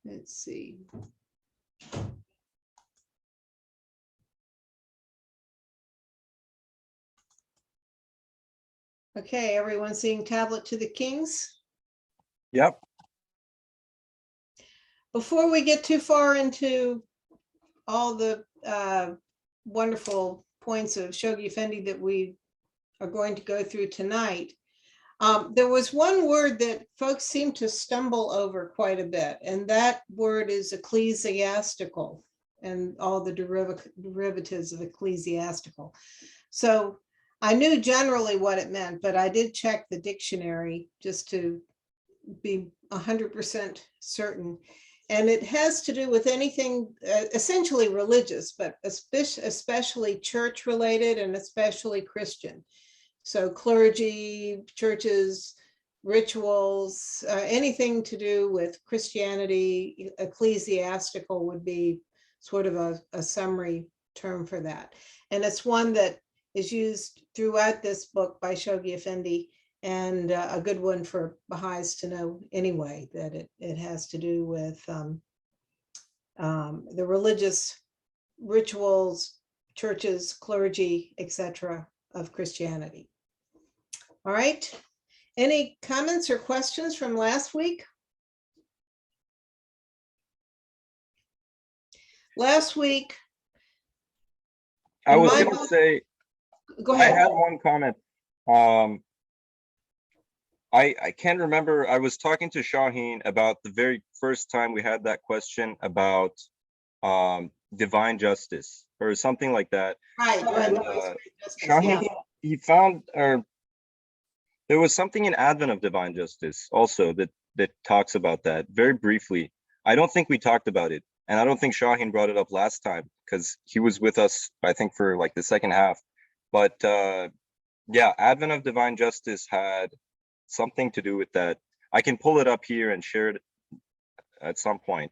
Let's see. Okay, everyone seeing Tablet to the Kings? Yep. Before we get too far into all the wonderful points of Shoghi Effendi that we are going to go through tonight, there was one word that folks seem to stumble over quite a bit, and that word is ecclesiastical and all the derivatives of ecclesiastical. So I knew generally what it meant, but I did check the dictionary just to be 100% certain. And it has to do with anything essentially religious, but especially church related and especially Christian. So clergy, churches, rituals, anything to do with Christianity, ecclesiastical would be sort of a summary term for that. And it's one that is used throughout this book by Shoghi Effendi, and a good one for Baha'is to know anyway, that it has to do with the religious rituals, churches, clergy, etc. of Christianity. All right, any comments or questions from last week? Last week, I was going to say, go ahead. I had one comment. I can't remember. I was talking to Shaheen about the very first time we had that question about divine justice or something like that. Right. And, Shaheen, he found, or there was something in Advent of Divine Justice also that talks about that very briefly. I don't think we talked about it, and I don't think Shaheen brought it up last time because he was with us, I think, for like the second half. But yeah, Advent of Divine Justice had something to do with that. I can pull it up here and share it at some point.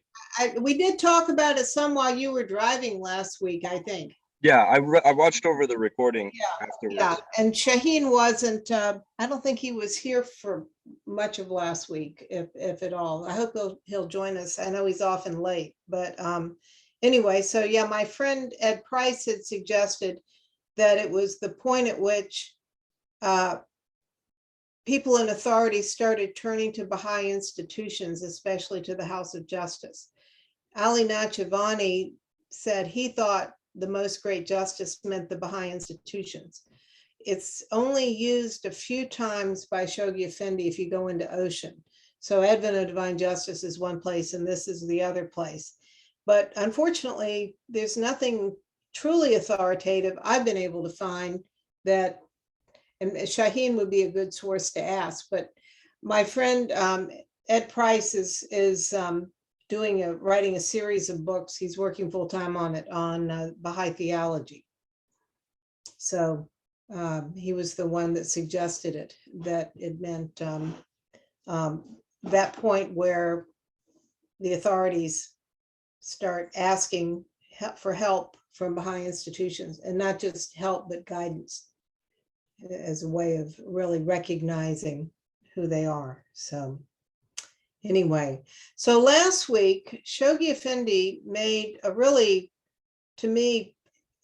We did talk about it some while you were driving last week, I think. Yeah, I watched over the recording afterwards. Yeah, and Shaheen wasn't, I don't think he was here for much of last week, if at all. I hope he'll join us. I know he's often late, but anyway, so yeah, my friend Ed Price had suggested that it was the point at which people in authority started turning to Baha'i institutions, especially to the House of Justice. Ali Nachavani said he thought the most great justice meant the Baha'i institutions. It's only used a few times by Shoghi Effendi if you go into Ocean. So Advent of Divine Justice is one place and this is the other place. But unfortunately, there's nothing truly authoritative I've been able to find that, and Shaheen would be a good source to ask, but my friend Ed Price is writing a series of books. He's working full time on it, on Baha'i theology. So he was the one that suggested it, that it meant that point where the authorities start asking for help from Baha'i institutions, and not just help, but guidance, as a way of really recognizing who they are. So anyway, so last week, Shoghi Effendi made a really, to me,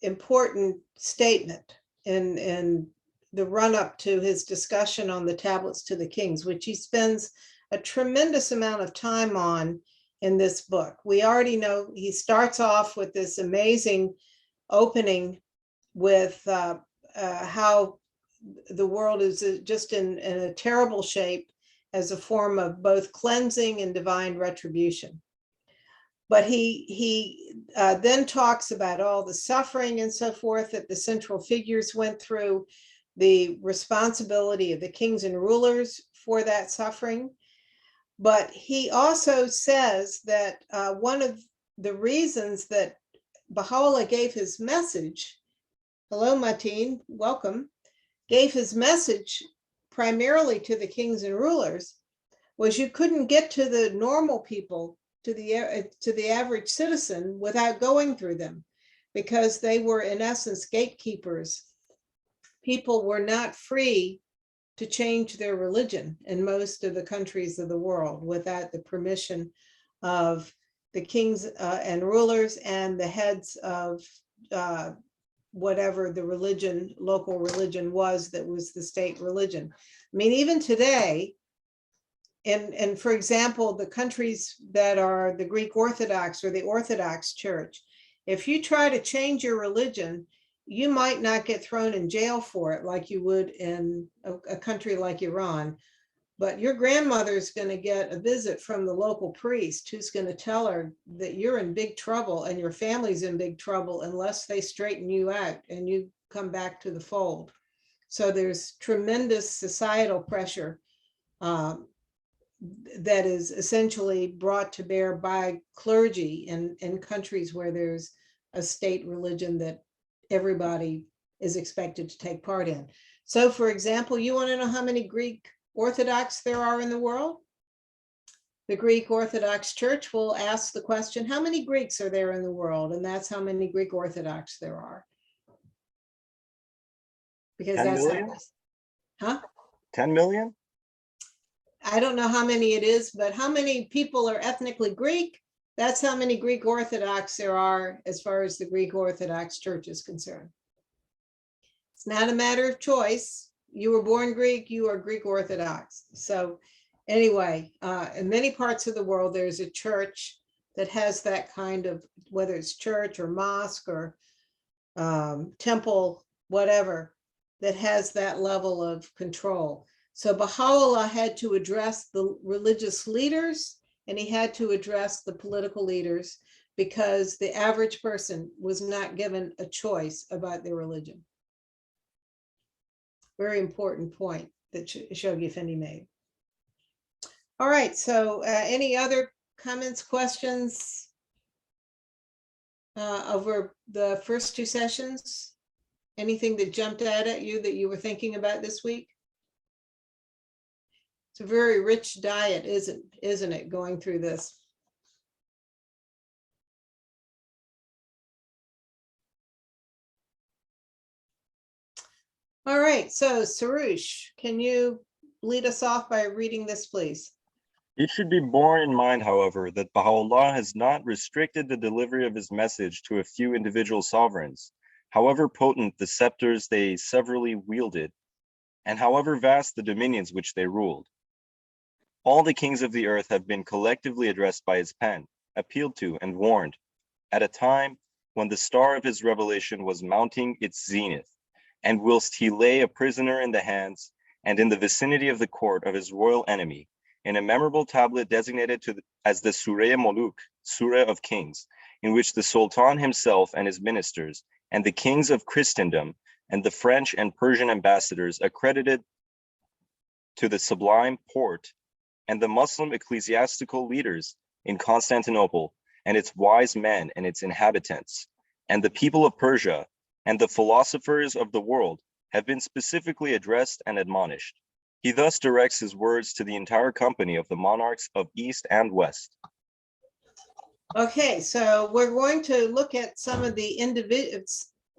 important statement in the run-up to his discussion on the Tablets to the Kings, which he spends a tremendous amount of time on in this book. We already know he starts off with this amazing opening with how the world is just in a terrible shape as a form of both cleansing and divine retribution. But he then talks about all the suffering and so forth that the central figures went through, the responsibility of the kings and rulers for that suffering. But he also says that one of the reasons that Baha'u'llah gave his message, hello Mateen, welcome, gave his message primarily to the kings and rulers, was you couldn't get to the normal people, to the average citizen, without going through them, because they were in essence gatekeepers. People were not free to change their religion in most of the countries of the world without the permission of the kings and rulers and the heads of whatever the religion, local religion was that was the state religion. I mean, even today, and for example, the countries that are the Greek Orthodox or the Orthodox Church, if you try to change your religion, you might not get thrown in jail for it like you would in a country like Iran. But your grandmother's going to get a visit from the local priest who's going to tell her that you're in big trouble and your family's in big trouble unless they straighten you out and you come back to the fold. So there's tremendous societal pressure that is essentially brought to bear by clergy in countries where there's a state religion that everybody is expected to take part in. So for example, you want to know how many Greek Orthodox there are in the world? The Greek Orthodox Church will ask the question, how many Greeks are there in the world? And that's how many Greek Orthodox there are. Because 10 that's million? Huh? 10 million? I don't know how many it is, but how many people are ethnically Greek? That's how many Greek Orthodox there are as far as the Greek Orthodox Church is concerned. It's not a matter of choice. You were born Greek, you are Greek Orthodox. So anyway, in many parts of the world, there's a church that has that kind of, whether it's church or mosque or temple, whatever, that has that level of control. So Baha'u'llah had to address the religious leaders and he had to address the political leaders because the average person was not given a choice about their religion. Very important point that Shoghi Effendi made. All right, so any other comments, questions over the first two sessions? Anything that jumped out at you that you were thinking about this week? It's a very rich diet, isn't it, going through this? All right, so Sarush, can you lead us off by reading this, please? It should be borne in mind, however, that Baha'u'llah has not restricted the delivery of his message to a few individual sovereigns, however potent the scepters they severally wielded, and however vast the dominions which they ruled. All the kings of the earth have been collectively addressed by his pen, appealed to, and warned, at a time when the star of his revelation was mounting its zenith, and whilst he lay a prisoner in the hands and in the vicinity of the court of his royal enemy, in a memorable tablet designated as the Surah Muluk, Surah of Kings, in which the Sultan himself and his ministers, and the kings of Christendom, and the French and Persian ambassadors accredited to the Sublime Porte, and the Muslim ecclesiastical leaders in Constantinople, and its wise men and its inhabitants, and the people of Persia, and the philosophers of the world have been specifically addressed and admonished. He thus directs his words to the entire company of the monarchs of East and West. Okay, so we're going to look at some of the individual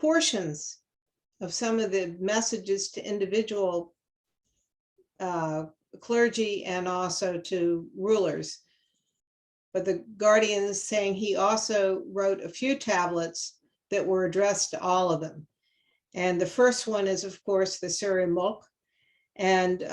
portions of some of the messages to individual clergy and also to rulers. But the Guardian is saying he also wrote a few tablets that were addressed to all of them. And the first one is, of course, the Surah Mulk. And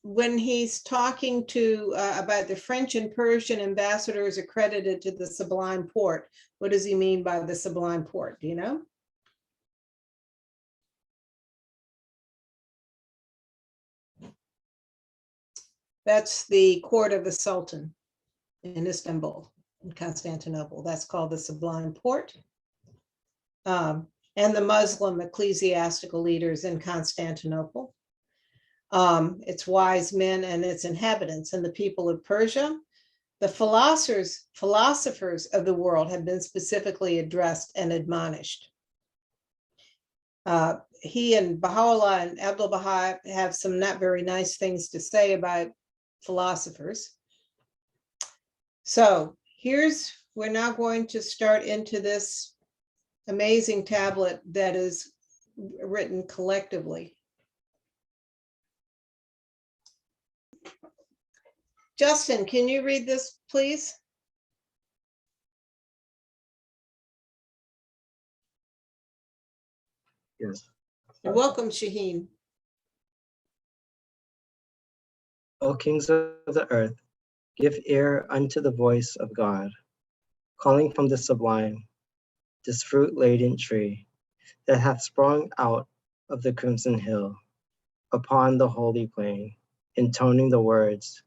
when he's talking to about the French and Persian ambassadors accredited to the Sublime Porte, what does he mean by the Sublime Porte? Do you know? That's the court of the Sultan in Istanbul, in Constantinople. That's called the Sublime Porte. And the Muslim ecclesiastical leaders in Constantinople. Its wise men and its inhabitants, and the people of Persia. The philosophers of the world have been specifically addressed and admonished. He and Baha'u'llah and Abdul Baha have some not very nice things to say about philosophers. So we're now going to start into this amazing tablet that is written collectively. Justin, can you read this, please? Yes. And welcome, Shaheen. O kings of the earth, give ear unto the voice of God, calling from the sublime, this fruit-laden tree that hath sprung out of the crimson hill, upon the holy plain, intoning the words,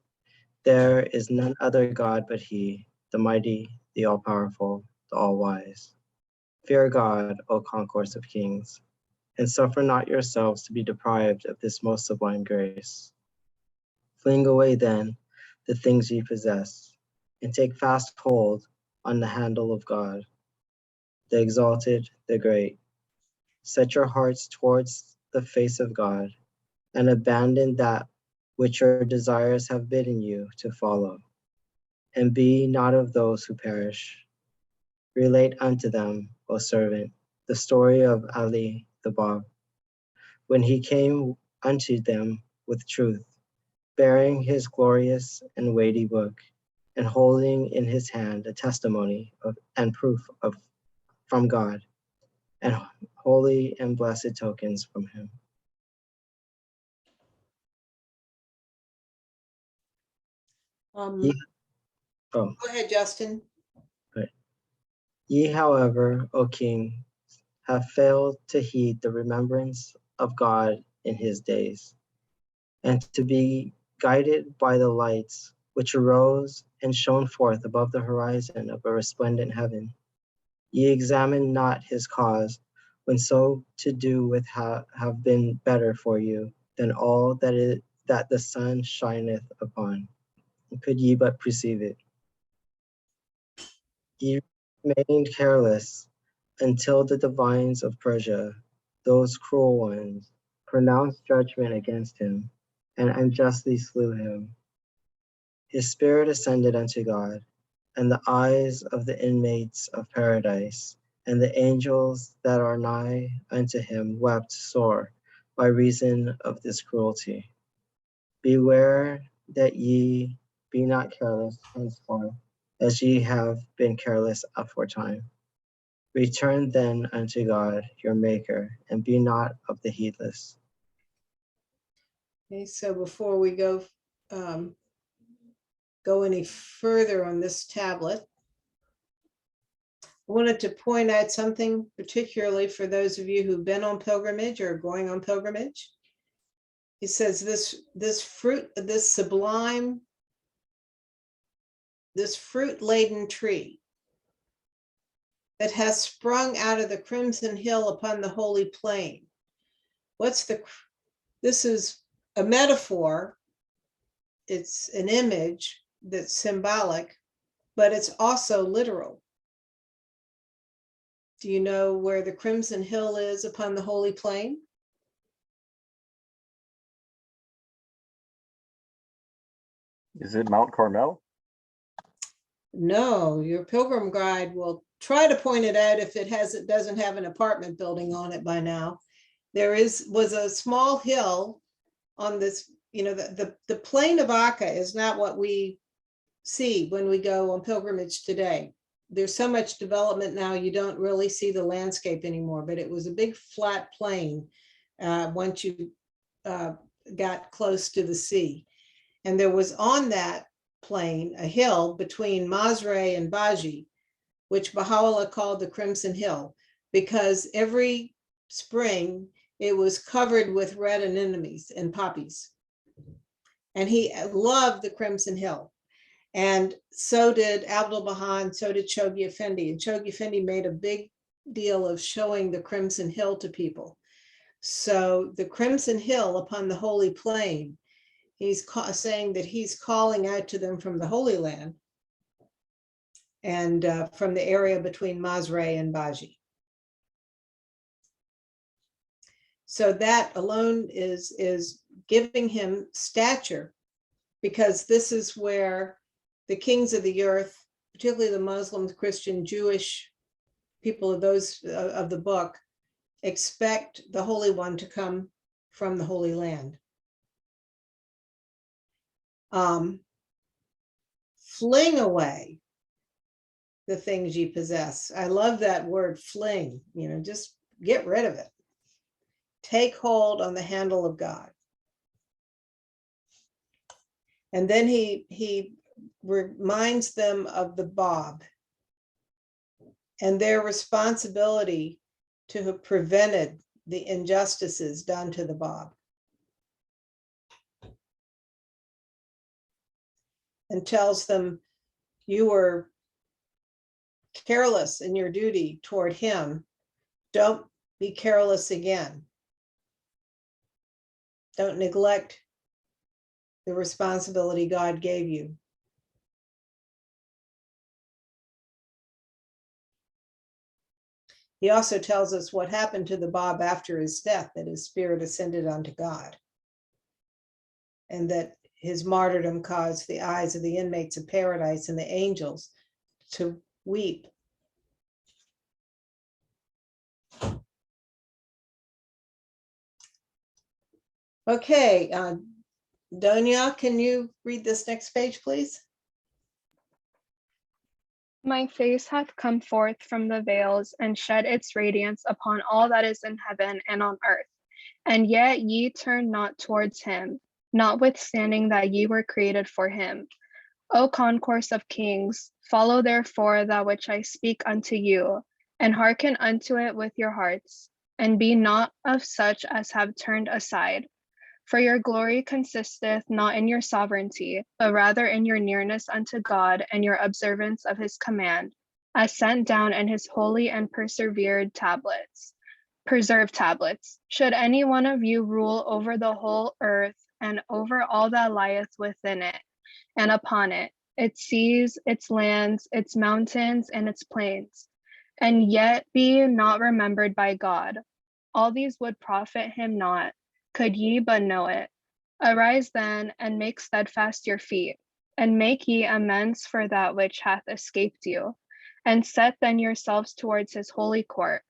there is none other God but he, the mighty, the all-powerful, the all-wise. Fear God, O concourse of kings, and suffer not yourselves to be deprived of this most sublime grace. Fling away then the things ye possess, and take fast hold on the handle of God, the exalted, the great. Set your hearts towards the face of God, and abandon that which your desires have bidden you to follow. And be not of those who perish. Relate unto them, O servant, the story of Ali the Bab, when he came unto them with truth, bearing his glorious and weighty book, and holding in his hand a testimony of and proof of from God, and holy and blessed tokens from him. Ye, oh, Go ahead, Justin. right. Ye, however, O king, have failed to heed the remembrance of God in his days, and to be guided by the lights which arose and shone forth above the horizon of a resplendent heaven. Ye examine not his cause, when so to do would have been better for you than all that the sun shineth upon, could ye but perceive it. Ye remained careless until the divines of Persia, those cruel ones, pronounced judgment against him, and unjustly slew him. His spirit ascended unto God, and the eyes of the inmates of paradise, and the angels that are nigh unto him wept sore by reason of this cruelty. Beware that ye be not careless henceforth, as ye have been careless aforetime. Return then unto God your Maker, and be not of the heedless. Okay, so before we go any further on this tablet, I wanted to point out something particularly for those of you who've been on pilgrimage or going on pilgrimage. He says this sublime, this fruit-laden tree that has sprung out of the crimson hill upon the holy plain. This is a metaphor. It's an image that's symbolic, but it's also literal. Do you know where the crimson hill is upon the holy plain? Is it Mount Carmel? No, your pilgrim guide will try to point it out if it doesn't have an apartment building on it by now. There was a small hill on this, the plain of Akka is not what we see when we go on pilgrimage today. There's so much development now, you don't really see the landscape anymore, but it was a big flat plain once you got close to the sea. And there was on that plain a hill between Masre and Baji, which Baha'u'llah called the Crimson Hill, because every spring it was covered with red anemones and poppies. And he loved the Crimson Hill. And so did Abdul Baha, and so did Chogi Effendi. And Chogi Effendi made a big deal of showing the Crimson Hill to people. So the Crimson Hill upon the Holy Plain, he's saying that he's calling out to them from the Holy Land and from the area between Masre and Baji. So that alone is giving him stature, because this is where the kings of the earth, particularly the Muslims, Christian, Jewish people of those of the book, expect the Holy One to come from the Holy Land. fling away the things you possess. I love that word fling, just get rid of it. Take hold on the handle of God. And then he reminds them of the bob and their responsibility to have prevented the injustices done to the bob. And tells them, you were careless in your duty toward him. Don't be careless again. Don't neglect the responsibility God gave you. He also tells us what happened to the bob after his death, that his spirit ascended unto God, and that his martyrdom caused the eyes of the inmates of paradise and the angels to weep. Okay, Donya, can you read this next page, please? My face hath come forth from the veils, and shed its radiance upon all that is in heaven and on earth. And yet ye turn not towards him, notwithstanding that ye were created for him. O concourse of kings, follow therefore that which I speak unto you, and hearken unto it with your hearts, and be not of such as have turned aside. For your glory consisteth not in your sovereignty, but rather in your nearness unto God and your observance of his command, as sent down in his holy and preserved tablets. Should any one of you rule over the whole earth and over all that lieth within it and upon it, its seas, its lands, its mountains, and its plains, and yet be not remembered by God, all these would profit him not, could ye but know it. Arise then, and make steadfast your feet, and make ye amends for that which hath escaped you, and set then yourselves towards his holy court,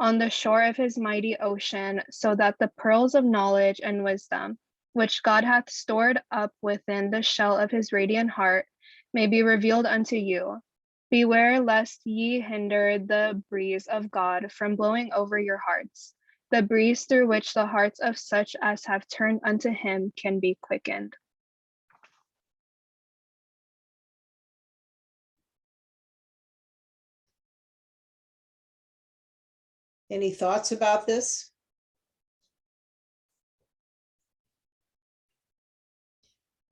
on the shore of his mighty ocean, so that the pearls of knowledge and wisdom, which God hath stored up within the shell of his radiant heart, may be revealed unto you. Beware lest ye hinder the breeze of God from blowing over your hearts, the breeze through which the hearts of such as have turned unto him can be quickened. Any thoughts about this?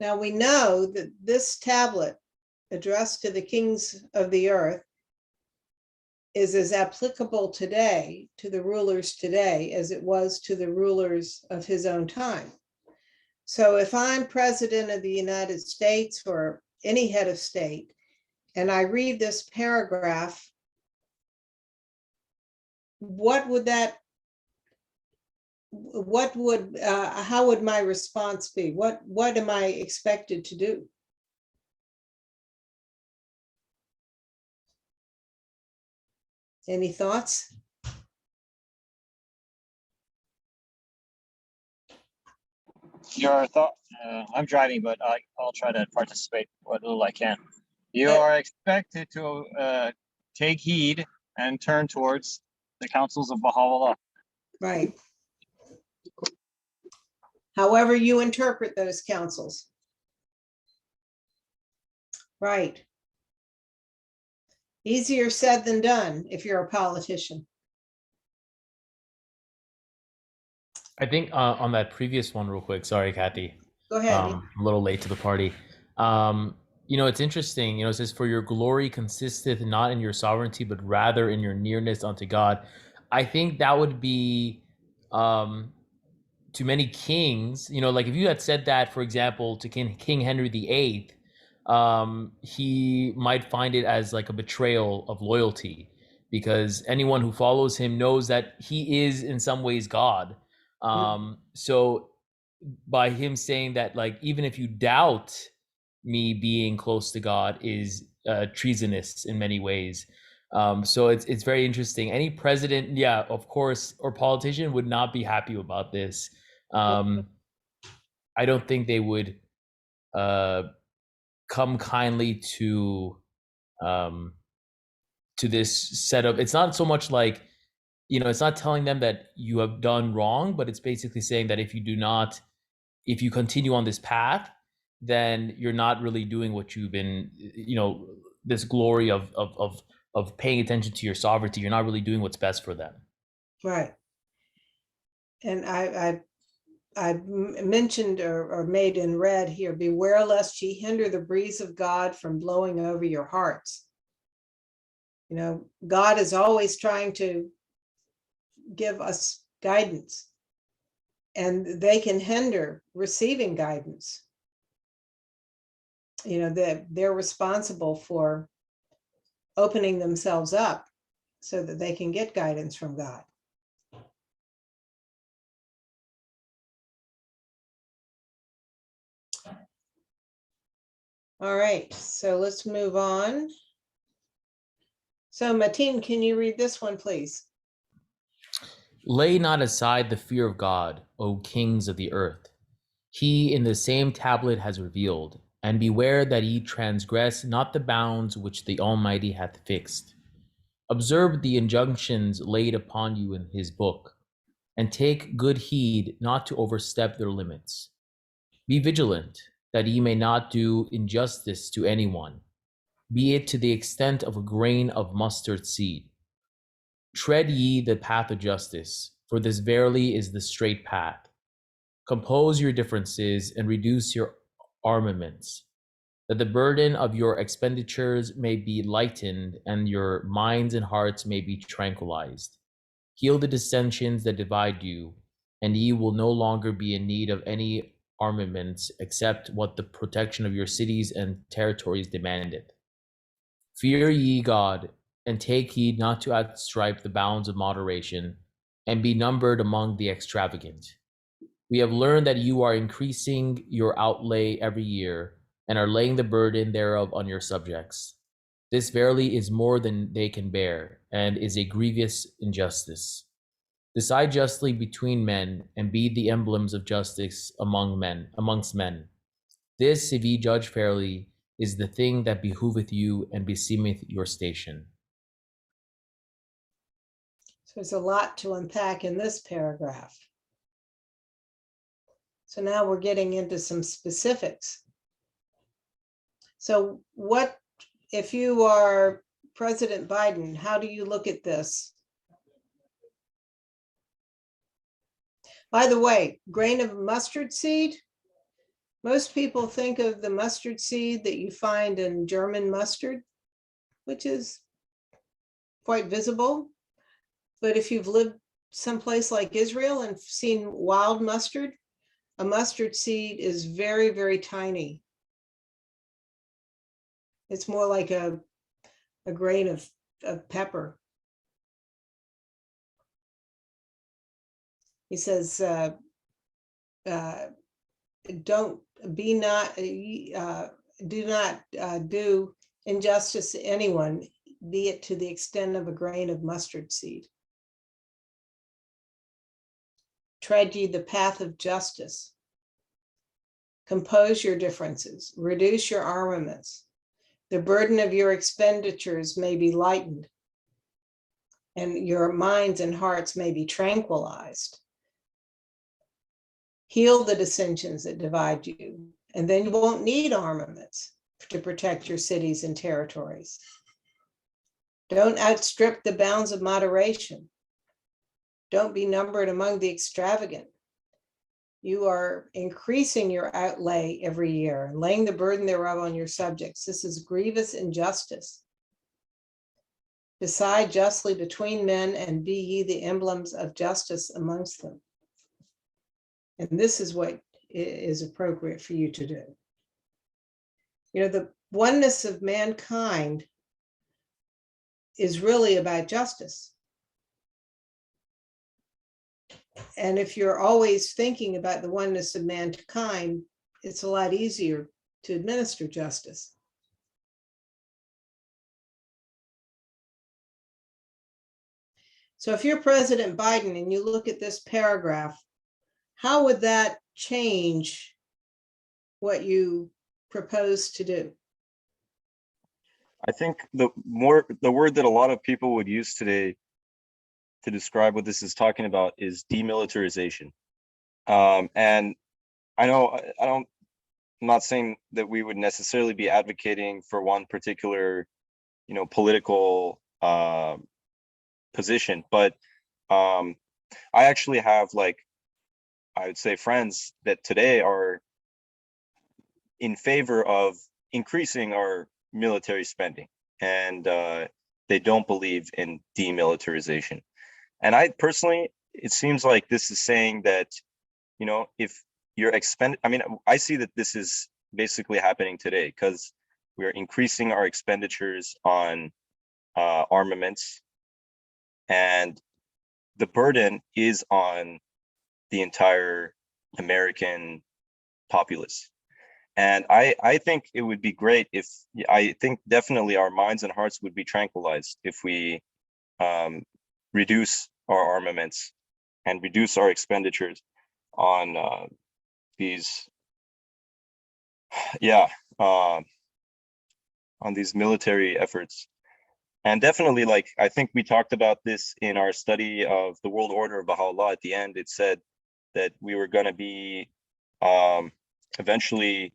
Now we know that this tablet addressed to the kings of the earth is as applicable today to the rulers today as it was to the rulers of his own time. So if I'm president of the United States or any head of state, and I read this paragraph, how would my response be? What am I expected to do? Any thoughts? Your thought, I'm driving, but I'll try to participate what little I can. You are expected to take heed and turn towards the counsels of Baha'u'llah. Right. However you interpret those counsels. Right. Easier said than done if you're a politician. I think on that previous one real quick, sorry, Kathy. Go ahead. I'm a little late to the party. It's interesting, it says, for your glory consisteth not in your sovereignty, but rather in your nearness unto God. I think that would be to many kings, like if you had said that, for example, to King Henry VIII, he might find it as like a betrayal of loyalty, because anyone who follows him knows that he is in some ways God. So by him saying that, like, even if you doubt me being close to God is treasonous in many ways. So it's very interesting. Any president, yeah, of course, or politician would not be happy about this. I don't think they would come kindly to this setup. It's not so much like, it's not telling them that you have done wrong, but it's basically saying that if you continue on this path, then you're not really doing what you've been, this glory of paying attention to your sovereignty. You're not really doing what's best for them. Right. And I mentioned or made in red here, beware lest ye hinder the breeze of God from blowing over your hearts. God is always trying to give us guidance, and they can hinder receiving guidance. That they're responsible for opening themselves up so that they can get guidance from God. All right, so let's move on. So Mateen, can you read this one, please? Lay not aside the fear of God, O kings of the earth. He in the same tablet has revealed, and beware that ye transgress not the bounds which the Almighty hath fixed. Observe the injunctions laid upon you in his book, and take good heed not to overstep their limits. Be vigilant, that ye may not do injustice to anyone, be it to the extent of a grain of mustard seed. Tread ye the path of justice, for this verily is the straight path. Compose your differences and reduce your armaments, that the burden of your expenditures may be lightened and your minds and hearts may be tranquilized. Heal the dissensions that divide you, and ye will no longer be in need of any armaments except what the protection of your cities and territories demanded. Fear ye God, and take heed not to outstrip the bounds of moderation, and be numbered among the extravagant. We have learned that you are increasing your outlay every year, and are laying the burden thereof on your subjects. This verily is more than they can bear, and is a grievous injustice. Decide justly between men, and be the emblems of justice amongst men. This, if ye judge fairly, is the thing that behooveth you and beseemeth your station. So there's a lot to unpack in this paragraph. So now we're getting into some specifics. So what, if you are President Biden, how do you look at this? By the way, grain of mustard seed, most people think of the mustard seed that you find in German mustard, which is quite visible. But if you've lived someplace like Israel and seen wild mustard, a mustard seed is very, very tiny. It's more like a grain of pepper. He says, don't be not, do not do injustice to anyone, be it to the extent of a grain of mustard seed. Tread ye the path of justice. Compose your differences, reduce your armaments. The burden of your expenditures may be lightened, and your minds and hearts may be tranquilized. Heal the dissensions that divide you, and then you won't need armaments to protect your cities and territories. Don't outstrip the bounds of moderation. Don't be numbered among the extravagant. You are increasing your outlay every year and laying the burden thereof on your subjects. This is grievous injustice. Decide justly between men, and be ye the emblems of justice amongst them. And this is what is appropriate for you to do. The oneness of mankind is really about justice. And if you're always thinking about the oneness of mankind, it's a lot easier to administer justice. So if you're President Biden and you look at this paragraph, how would that change what you propose to do? I think the word that a lot of people would use today to describe what this is talking about is demilitarization. And I know I'm not saying that we would necessarily be advocating for one particular, political position, but I actually have, like, I would say, friends that today are in favor of increasing our military spending, and they don't believe in demilitarization. And I personally, it seems like this is saying that, if you're I see that this is basically happening today because we're increasing our expenditures on armaments, and the burden is on the entire American populace. And I think it would be great if, I think definitely our minds and hearts would be tranquilized if we reduce our armaments and reduce our expenditures on these, on these military efforts. And definitely, like, I think we talked about this in our study of the World Order of Baha'u'llah. At the end, it said that we were going to be eventually,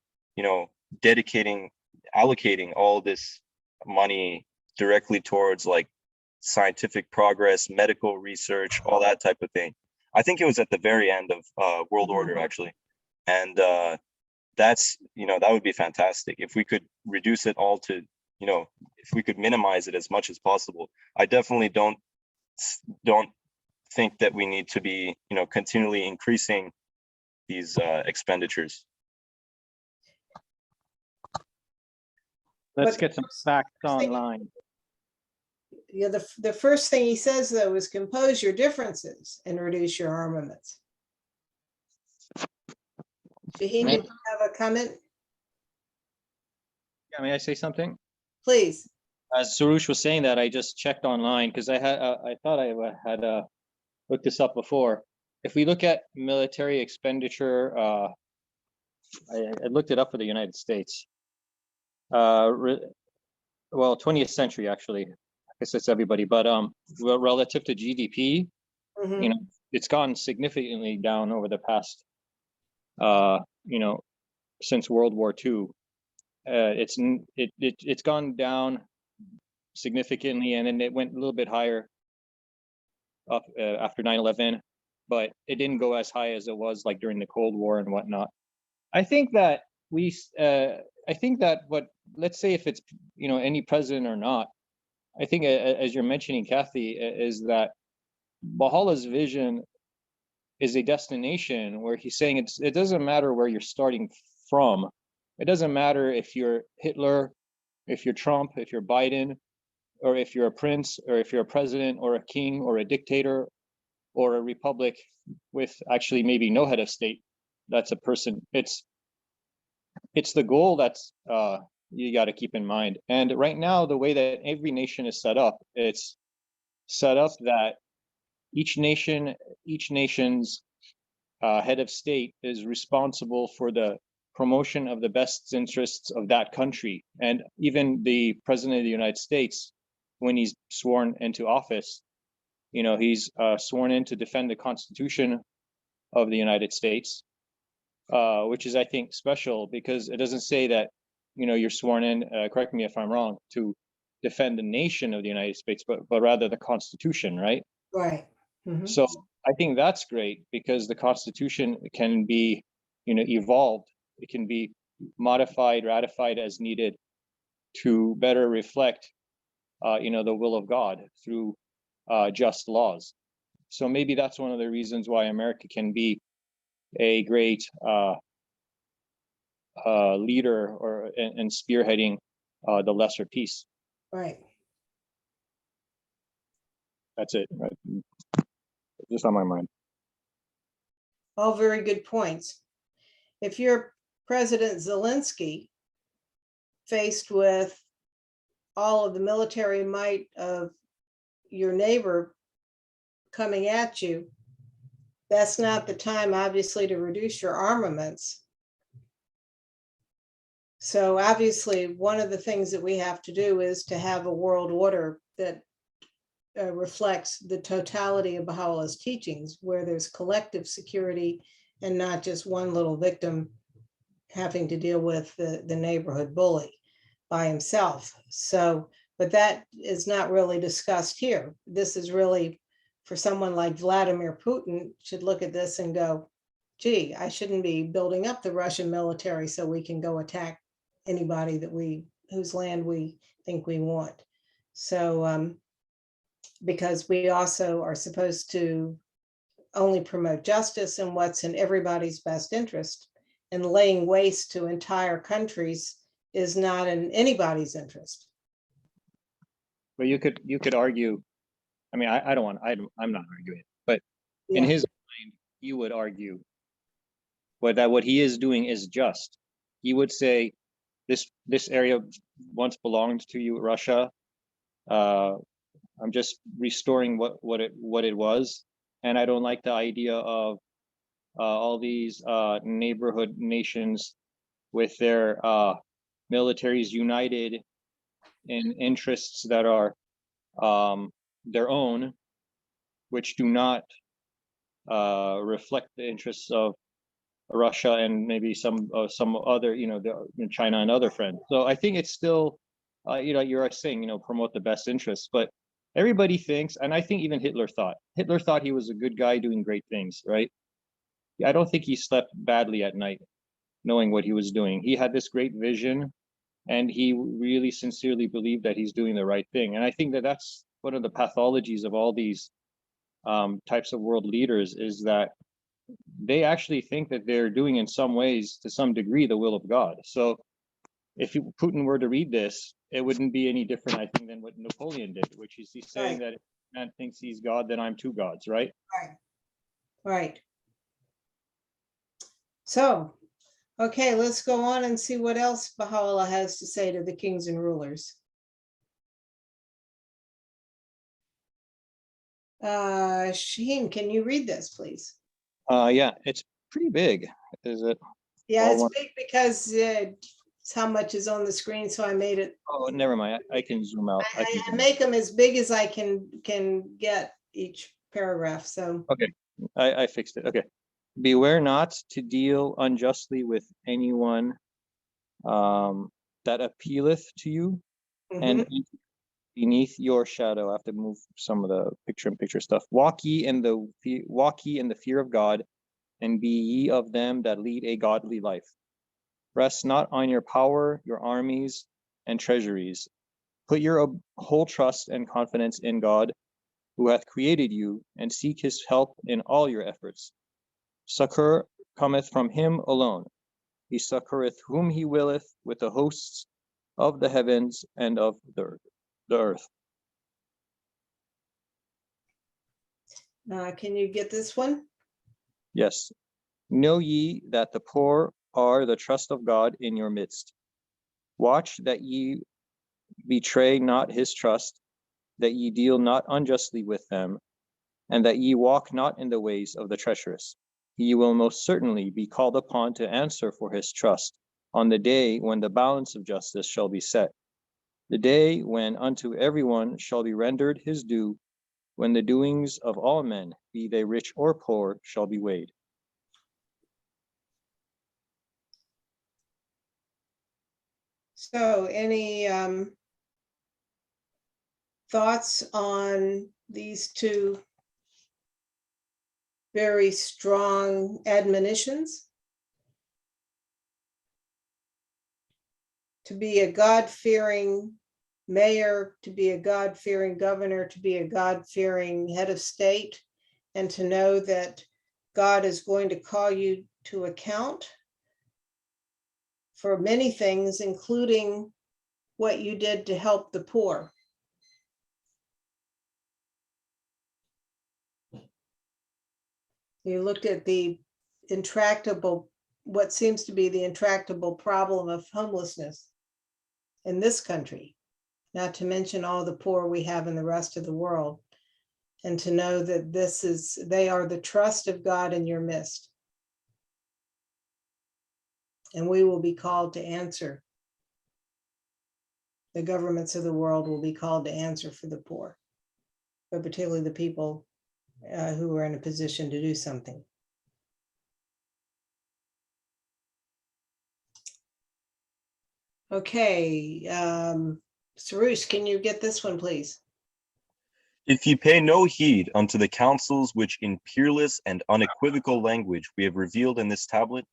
allocating all this money directly towards, like, scientific progress, medical research, all that type of thing. I think it was at the very end of World Order, actually. And that's, that would be fantastic if we could reduce it all to, if we could minimize it as much as possible. I definitely don't think that we need to be, continually increasing these expenditures. Let's But get some facts online. Yeah, the first thing he says, though, is compose your differences and reduce your armaments. Shaheen, did you have a comment? Yeah, may I say something? Please. As Surush was saying that, I just checked online because I thought I had looked this up before. If we look at military expenditure, I looked it up for the United States. Well, 20th century, actually. I guess it's everybody, but well, relative to GDP, Mhm. it's gone significantly down over the past, since World War II. It's gone down significantly, and then it went a little bit higher up after 9/11, but it didn't go as high as it was like during the Cold War and whatnot. I think that let's say if it's any president or not, I think as you're mentioning, Kathy, is that Baha'u'llah's vision is a destination where he's saying it doesn't matter where you're starting from. It doesn't matter if you're Hitler, if you're Trump, if you're Biden, or if you're a prince, or if you're a president, or a king, or a dictator, or a republic with actually maybe no head of state. That's a person. It's the goal that's you got to keep in mind. And right now, the way that every nation is set up, it's set up that each nation's head of state is responsible for the promotion of the best interests of that country. And even the president of the United States, when he's sworn into office, he's sworn in to defend the Constitution of the United States, which is, I think, special because it doesn't say that, you're sworn in, correct me if I'm wrong, to defend the nation of the United States, but rather the Constitution, right? Right. Mhm. So I think that's great because the Constitution can be, evolved. It can be modified, ratified as needed to better reflect, the will of God through just laws. So maybe that's one of the reasons why America can be a great leader and spearheading the lesser peace. Right. That's it. Right? Just on my mind. All very good points. If you're President Zelensky, faced with all of the military might of your neighbor coming at you, that's not the time, obviously, to reduce your armaments. So obviously, one of the things that we have to do is to have a world order that reflects the totality of Baha'u'llah's teachings, where there's collective security and not just one little victim having to deal with the neighborhood bully by himself. So, but that is not really discussed here. This is really for someone like Vladimir Putin should look at this and go, gee, I shouldn't be building up the Russian military so we can go attack anybody whose land we think we want. So, because we also are supposed to only promote justice and what's in everybody's best interest, and laying waste to entire countries is not in anybody's interest. But you could argue, I mean, I don't want, I'm not arguing, but in Yeah. his mind, he would argue that what he is doing is just. He would say, this area once belonged to you, Russia. I'm just restoring what it was, and I don't like the idea of all these neighborhood nations with their militaries united in interests that are their own, which do not reflect the interests of Russia and maybe some other, China and other friends. So I think it's still, you're saying, promote the best interests, but everybody thinks, and I think even Hitler thought he was a good guy doing great things, right? I don't think he slept badly at night knowing what he was doing. He had this great vision, and he really sincerely believed that he's doing the right thing. And I think that that's one of the pathologies of all these types of world leaders, is that they actually think that they're doing, in some ways, to some degree, the will of God. So if Putin were to read this, it wouldn't be any different, I think, than what Napoleon did, which is he's saying that if man thinks he's God, then I'm two gods, right? Right. So, okay, let's go on and see what else Baha'u'llah has to say to the kings and rulers. Shaheen, can you read this, please? Yeah, it's pretty big, is it? Yeah, All it's one- big because it's how much is on the screen, so I made it. Oh, never mind. I can zoom out. I make them as big as I can get each paragraph. So Okay, I fixed it. Okay. Beware not to deal unjustly with anyone that appealeth to you, and beneath your shadow. I have to move some of the picture-in-picture stuff. Walk ye in the fear of God, and be ye of them that lead a godly life. Rest not on your power, your armies, and treasuries. Put your whole trust and confidence in God, who hath created you, and seek his help in all your efforts. Succor cometh from him alone. He succoureth whom he willeth with the hosts of the heavens and of the earth. can you get this one? Yes. Know ye that the poor are the trust of God in your midst. Watch that ye betray not his trust, that ye deal not unjustly with them, and that ye walk not in the ways of the treacherous. Ye will most certainly be called upon to answer for his trust on the day when the balance of justice shall be set, the day when unto everyone shall be rendered his due, when the doings of all men, be they rich or poor, shall be weighed. So any thoughts on these two very strong admonitions? To be a God-fearing mayor, to be a God-fearing governor, to be a God-fearing head of state, and to know that God is going to call you to account for many things, including what you did to help the poor. You looked at the intractable, what seems to be the intractable problem of homelessness in this country, not to mention all the poor we have in the rest of the world, and to know that they are the trust of God in your midst. And we will be called to answer the governments of the world will be called to answer for the poor, but particularly the people who are in a position to do something. Okay, Sarush, can you get this one, please? If ye pay no heed unto the counsels which in peerless and unequivocal language we have revealed in this tablet,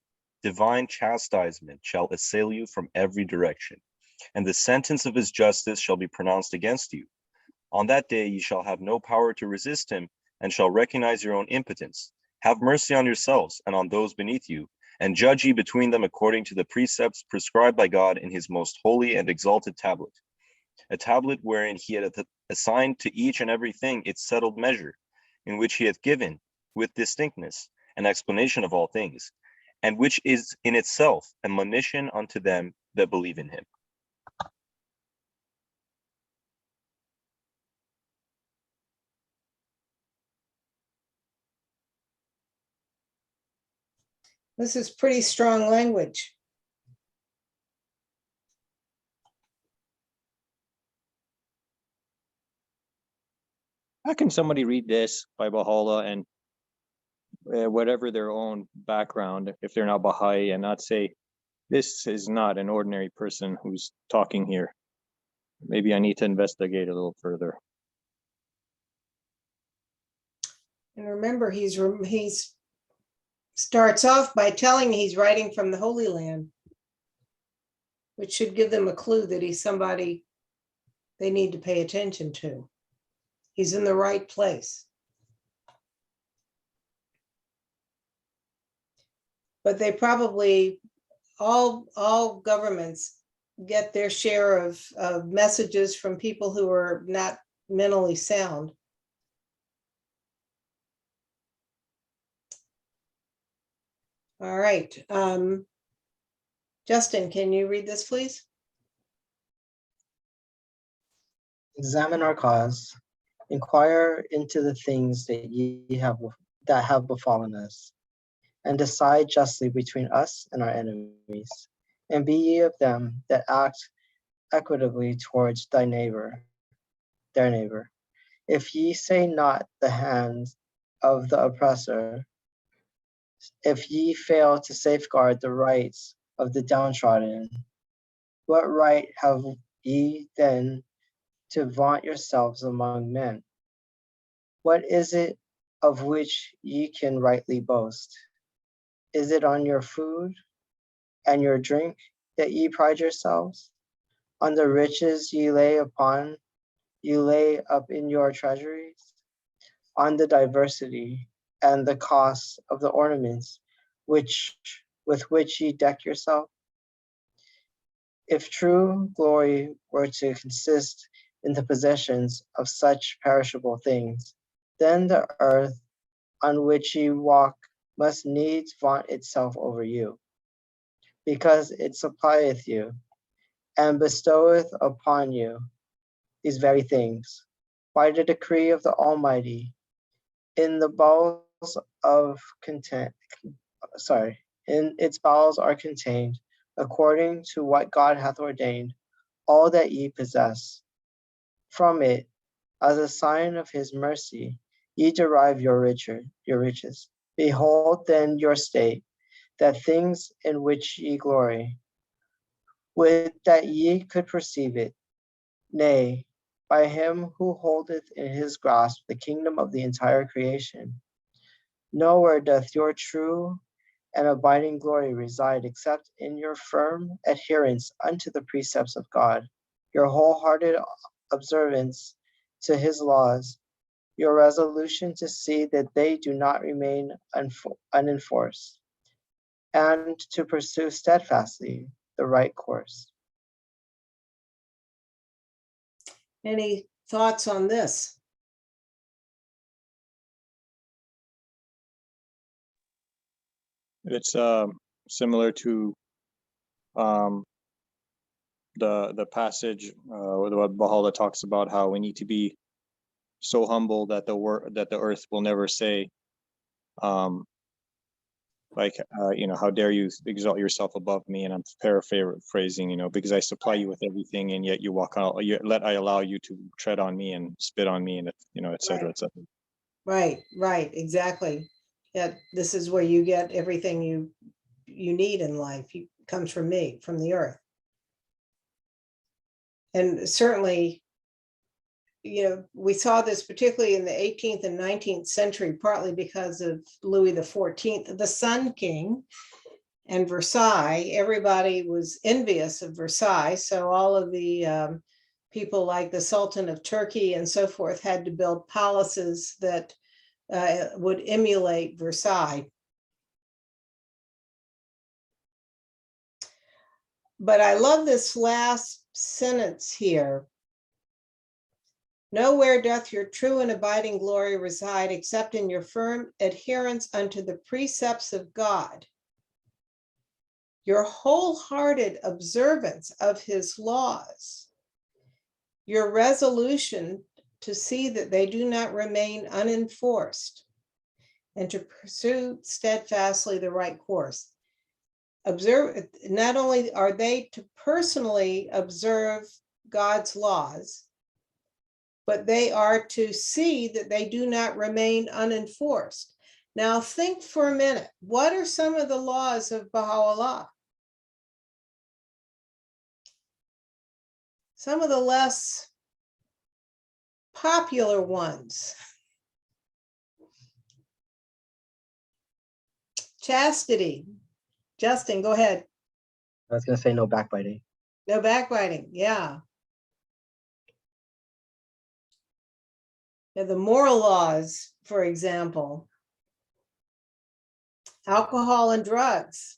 divine chastisement shall assail you from every direction, and the sentence of his justice shall be pronounced against you. On that day ye shall have no power to resist him, and shall recognize your own impotence. Have mercy on yourselves and on those beneath you, and judge ye between them according to the precepts prescribed by God in his most holy and exalted tablet. A tablet wherein he had assigned to each and every thing its settled measure, in which he hath given, with distinctness, an explanation of all things, and which is in itself a monition unto them that believe in him. This is pretty strong language. How can somebody read this by Baha'u'llah and whatever their own background, if they're not Baha'i, and not say, this is not an ordinary person who's talking here? Maybe I need to investigate a little further. And remember, he's starts off by telling he's writing from the Holy Land, which should give them a clue that he's somebody they need to pay attention to. He's in the right place. But they probably, all governments get their share of messages from people who are not mentally sound. All right. Justin, can you read this, please? Examine our cause, inquire into the things that have befallen us, and decide justly between us and our enemies. And be ye of them that act equitably towards their neighbor. If ye say not the hand of the oppressor, if ye fail to safeguard the rights of the downtrodden, what right have ye then to vaunt yourselves among men? What is it of which ye can rightly boast? Is it on your food and your drink that ye pride yourselves? On the riches ye lay up in your treasuries? On the diversity and the cost of the ornaments with which ye deck yourself? If true glory were to consist in the possessions of such perishable things, then the earth on which ye walk must needs vaunt itself over you, because it supplieth you and bestoweth upon you these very things by the decree of the Almighty. In its bowels are contained, according to what God hath ordained, all that ye possess. From it, as a sign of his mercy, ye derive your riches. Behold then your state, that things in which ye glory, would that ye could perceive it. Nay, by him who holdeth in his grasp the kingdom of the entire creation. Nowhere doth your true and abiding glory reside except in your firm adherence unto the precepts of God, your wholehearted observance to his laws, your resolution to see that they do not remain unenforced, and to pursue steadfastly the right course. Any thoughts on this? It's similar to the passage what Baha'u'llah talks about, how we need to be so humble that the earth will never say, like, how dare you exalt yourself above me? And I'm paraphrasing, because I supply you with everything, and yet you walk out. I allow you to tread on me and spit on me, and et cetera, et cetera. Right, exactly. Yeah, this is where you get everything you need in life. It comes from me, from the earth. And certainly, we saw this particularly in the 18th and 19th century, partly because of Louis XIV, the Sun King, and Versailles. Everybody was envious of Versailles. So all of the people like the Sultan of Turkey and so forth had to build palaces that would emulate Versailles. But I love this last sentence here. Nowhere doth your true and abiding glory reside except in your firm adherence unto the precepts of God, your wholehearted observance of his laws, your resolution to see that they do not remain unenforced, and to pursue steadfastly the right course. Observe, not only are they to personally observe God's laws, but they are to see that they do not remain unenforced. Now think for a minute, what are some of the laws of Baha'u'llah? Some of the less popular ones. Chastity. Justin, go ahead. I was going to say no backbiting. No backbiting, yeah. The moral laws, for example, alcohol and drugs.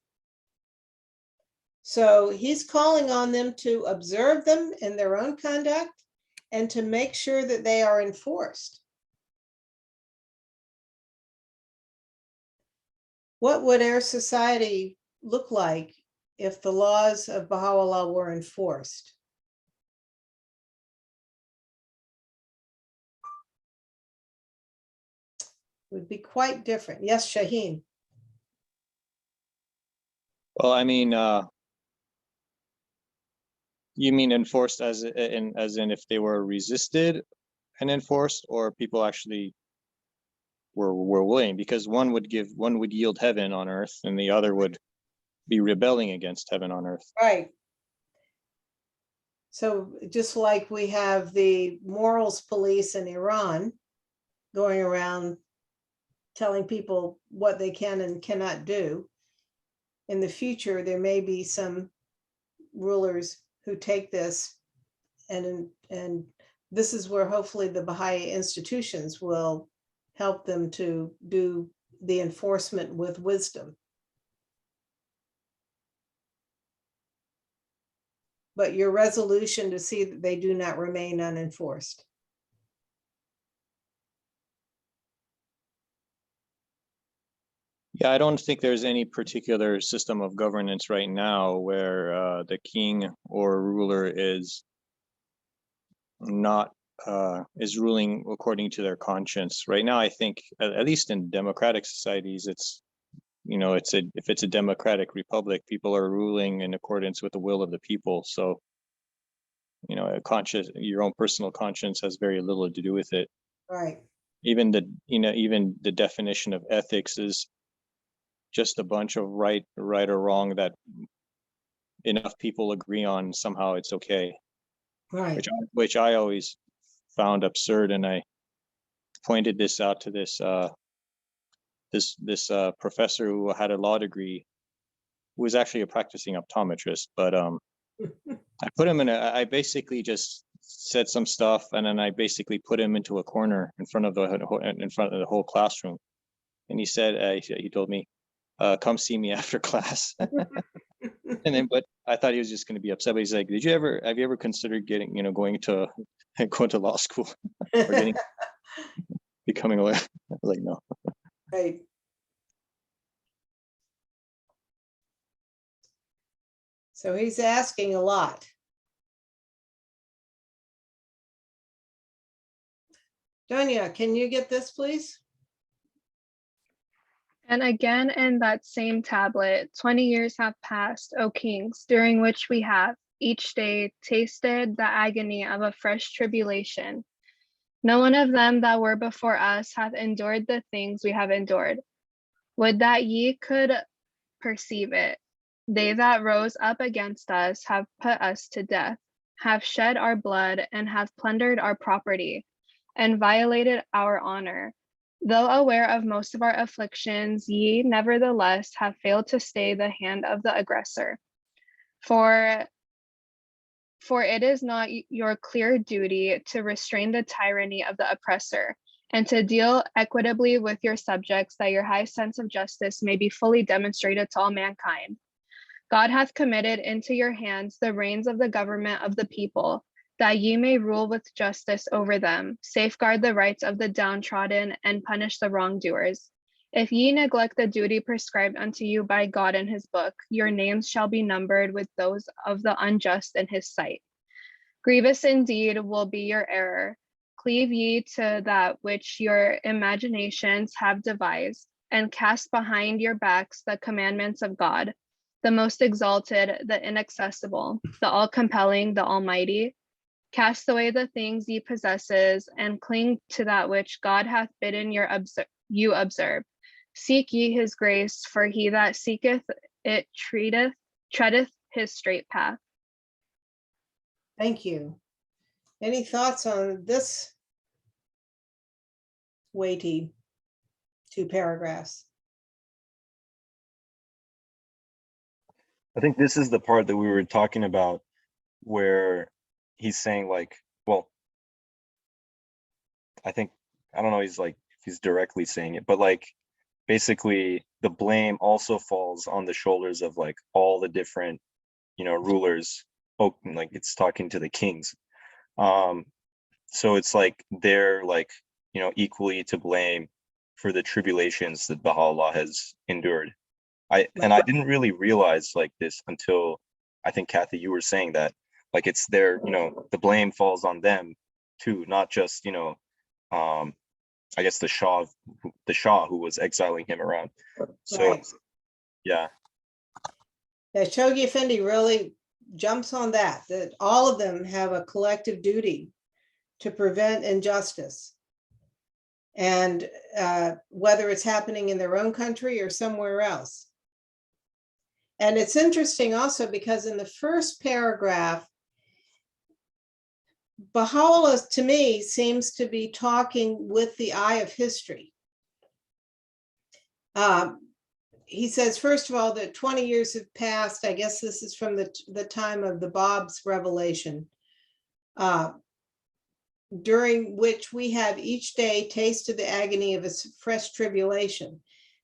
So he's calling on them to observe them in their own conduct and to make sure that they are enforced. What would our society look like if the laws of Baha'u'llah were enforced? Would be quite different. Yes, Shaheen. Well, I mean, you mean enforced as in if they were resisted and enforced, or people actually were willing? Because one would yield heaven on earth, and the other would be rebelling against heaven on earth. Right. So just like we have the morals police in Iran going around telling people what they can and cannot do, in the future, there may be some rulers who take this and this is where hopefully the Baha'i institutions will help them to do the enforcement with wisdom. But your resolution to see that they do not remain unenforced. Yeah, I don't think there's any particular system of governance right now where the king or ruler is not is ruling according to their conscience. Right now, I think at least in democratic societies, it's if it's a democratic republic, people are ruling in accordance with the will of the people. So, your own personal conscience has very little to do with it. Right. Even the definition of ethics is just a bunch of right or wrong that enough people agree on. Somehow it's okay. Right. Which I always found absurd, and I pointed this out to this professor who had a law degree, who was actually a practicing optometrist. But I put him I basically just said some stuff, and then I basically put him into a corner in front of the whole classroom. And he said, he told me, come see me after class. And then, but I thought he was just going to be upset. But he's like, have you ever considered going to law school or becoming a lawyer? I was like, no. Right. So he's asking a lot. Donya, can you get this, please? And again in that same tablet, 20 years have passed, O kings, during which we have each day tasted the agony of a fresh tribulation. No one of them that were before us hath endured the things we have endured. Would that ye could perceive it. They that rose up against us have put us to death, have shed our blood, and have plundered our property, and violated our honor. Though aware of most of our afflictions, ye nevertheless have failed to stay the hand of the aggressor. For it is not your clear duty to restrain the tyranny of the oppressor, and to deal equitably with your subjects, that your high sense of justice may be fully demonstrated to all mankind. God hath committed into your hands the reins of the government of the people, that ye may rule with justice over them, safeguard the rights of the downtrodden, and punish the wrongdoers. If ye neglect the duty prescribed unto you by God in his book, your names shall be numbered with those of the unjust in his sight. Grievous indeed will be your error. Cleave ye to that which your imaginations have devised, and cast behind your backs the commandments of God, the most exalted, the inaccessible, the all-compelling, the almighty. Cast away the things ye possesses, and cling to that which God hath bidden you observe. Seek ye his grace, for he that seeketh it treadeth his straight path. Thank you. Any thoughts on this weighty 2 paragraphs? I think this is the part that we were talking about where he's saying like, well, I don't know, he's like, if he's directly saying it, but like, basically the blame also falls on the shoulders of like all the different, rulers. Oh, like it's talking to the kings. So it's like they're like, equally to blame for the tribulations that Baha'u'llah has endured. I didn't really realize like this until I think, Kathy, you were saying that like it's their, the blame falls on them too, not just, I guess the Shah who was exiling him around. So Right. yeah. Yeah, Shoghi Effendi really jumps on that all of them have a collective duty to prevent injustice. And whether it's happening in their own country or somewhere else. And it's interesting also because in the first paragraph, Baha'u'llah, to me, seems to be talking with the eye of history. He says, first of all, that 20 years have passed. I guess this is from the time of the Bab's revelation, during which we have each day tasted the agony of a fresh tribulation.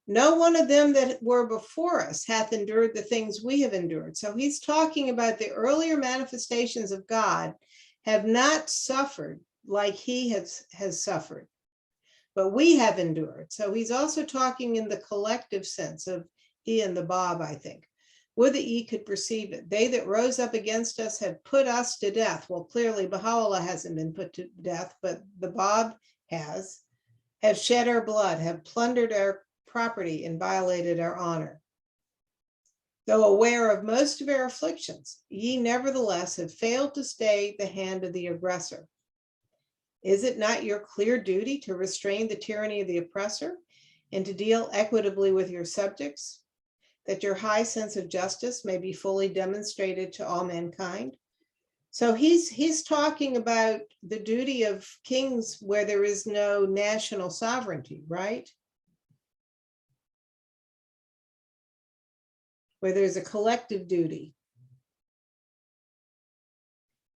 No one of them that were before us hath endured the things we have endured. So he's talking about the earlier manifestations of God have not suffered like he has suffered, but we have endured. So he's also talking in the collective sense of he and the Bab, I think. Would that ye could perceive it. They that rose up against us have put us to death. Well, clearly Baha'u'llah hasn't been put to death, but the Bab have shed our blood, have plundered our property and violated our honor. Though aware of most of our afflictions, ye nevertheless have failed to stay the hand of the aggressor. Is it not your clear duty to restrain the tyranny of the oppressor and to deal equitably with your subjects, that your high sense of justice may be fully demonstrated to all mankind? So he's talking about the duty of kings where there is no national sovereignty, right? Where there's a collective duty.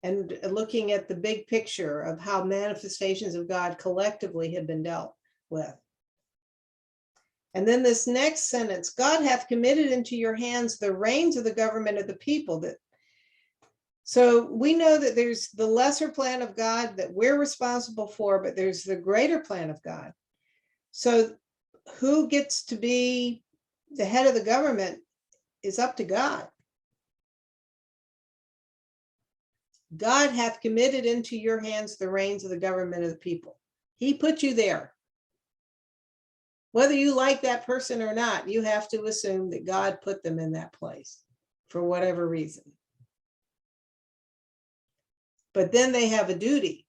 And looking at the big picture of how manifestations of God collectively have been dealt with. And then this next sentence, God hath committed into your hands the reins of the government of the people. So we know that there's the lesser plan of God that we're responsible for, but there's the greater plan of God. So who gets to be the head of the government is up to God. God hath committed into your hands the reins of the government of the people. He put you there. Whether you like that person or not, you have to assume that God put them in that place for whatever reason. But then they have a duty.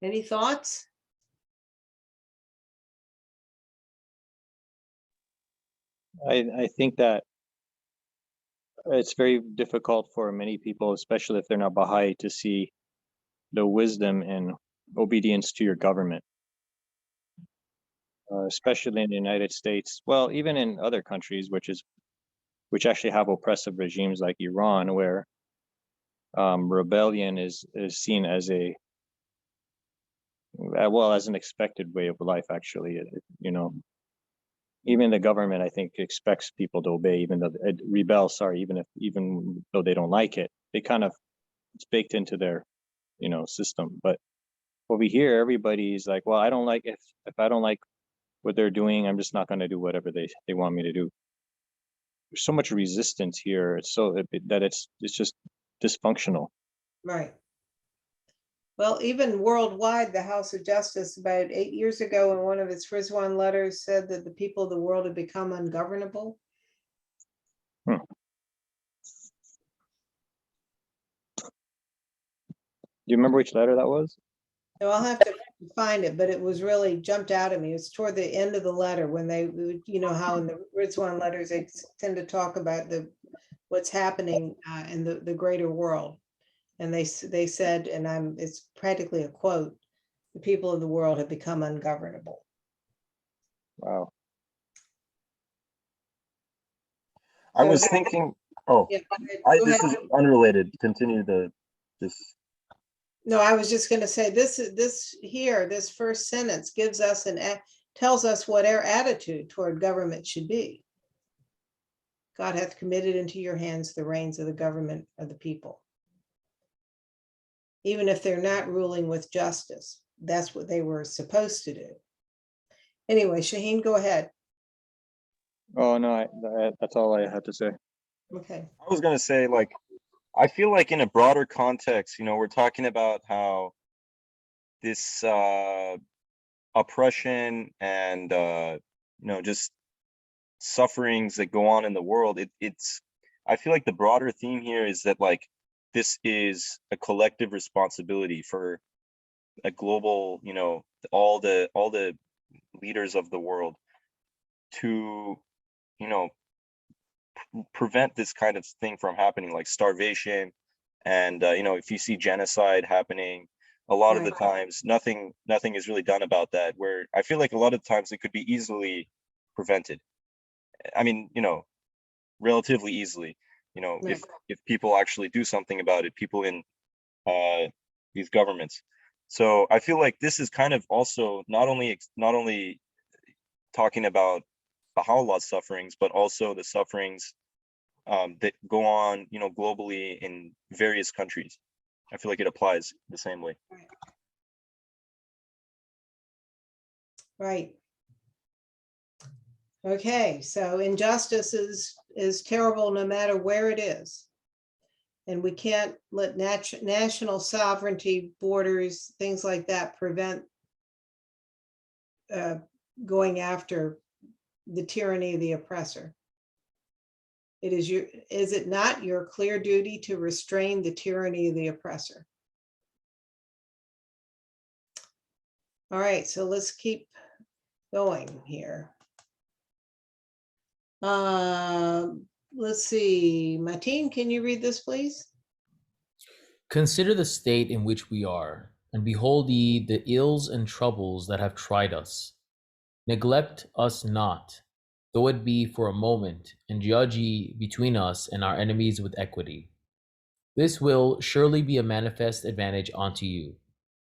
Any thoughts? I think that it's very difficult for many people, especially if they're not Baha'i, to see the wisdom and obedience to your government, especially in the United States. Well, even in other countries, which actually have oppressive regimes like Iran, where rebellion is seen as as an expected way of life. Actually, you know, even the government, I think, expects people to obey, even though rebel. Sorry, even though they don't like it, they kind of, it's baked into their, you know, system. But over here, everybody's like, well, I don't like, if I don't like what they're doing, I'm just not going to do whatever they want me to do. There's so much resistance here. It's that it's just dysfunctional. Right. Well, even worldwide, the House of Justice about 8 years ago in one of its Rizwan letters said that the people of the world had become ungovernable. Do you remember which letter that was? So I'll have to find it, but it was really jumped out at me. It's toward the end of the letter when they, you know, how in the Rizwan letters, they tend to talk about what's happening in the greater world. And they said, and it's practically a quote, the people of the world have become ungovernable. Wow. I was thinking, oh, Yeah, this is unrelated. Continue this. No, I was just going to say this first sentence gives us tells us what our attitude toward government should be. God hath committed into your hands the reins of the government of the people. Even if they're not ruling with justice, that's what they were supposed to do. Anyway, Shaheen, go ahead. Oh no, that's all I had to say. Okay. I was gonna say, like, I feel like in a broader context, you know, we're talking about how this oppression and you know, just sufferings that go on in the world. It's I feel like the broader theme here is that, like, this is a collective responsibility for a global, you know, all the leaders of the world to, you know, prevent this kind of thing from happening, like starvation. And you know, if you see genocide happening, a lot of the times nothing is really done about that, where I feel like a lot of times it could be easily prevented. I mean, you know, relatively easily, you know, if people actually do something about it, people in these governments. So I feel like this is kind of also not only talking about Baha'u'llah's sufferings, but also the sufferings that go on, you know, globally in various countries. I feel like it applies the same way. Right. Okay, so injustice is terrible no matter where it is. And we can't let national sovereignty, borders, things like that prevent going after the tyranny of the oppressor. Is it not your clear duty to restrain the tyranny of the oppressor? All right, so let's keep going here. Let's see, Mateen, can you read this, please? Consider the state in which we are, and behold ye the ills and troubles that have tried us. Neglect us not, though it be for a moment, and judge ye between us and our enemies with equity. This will surely be a manifest advantage unto you.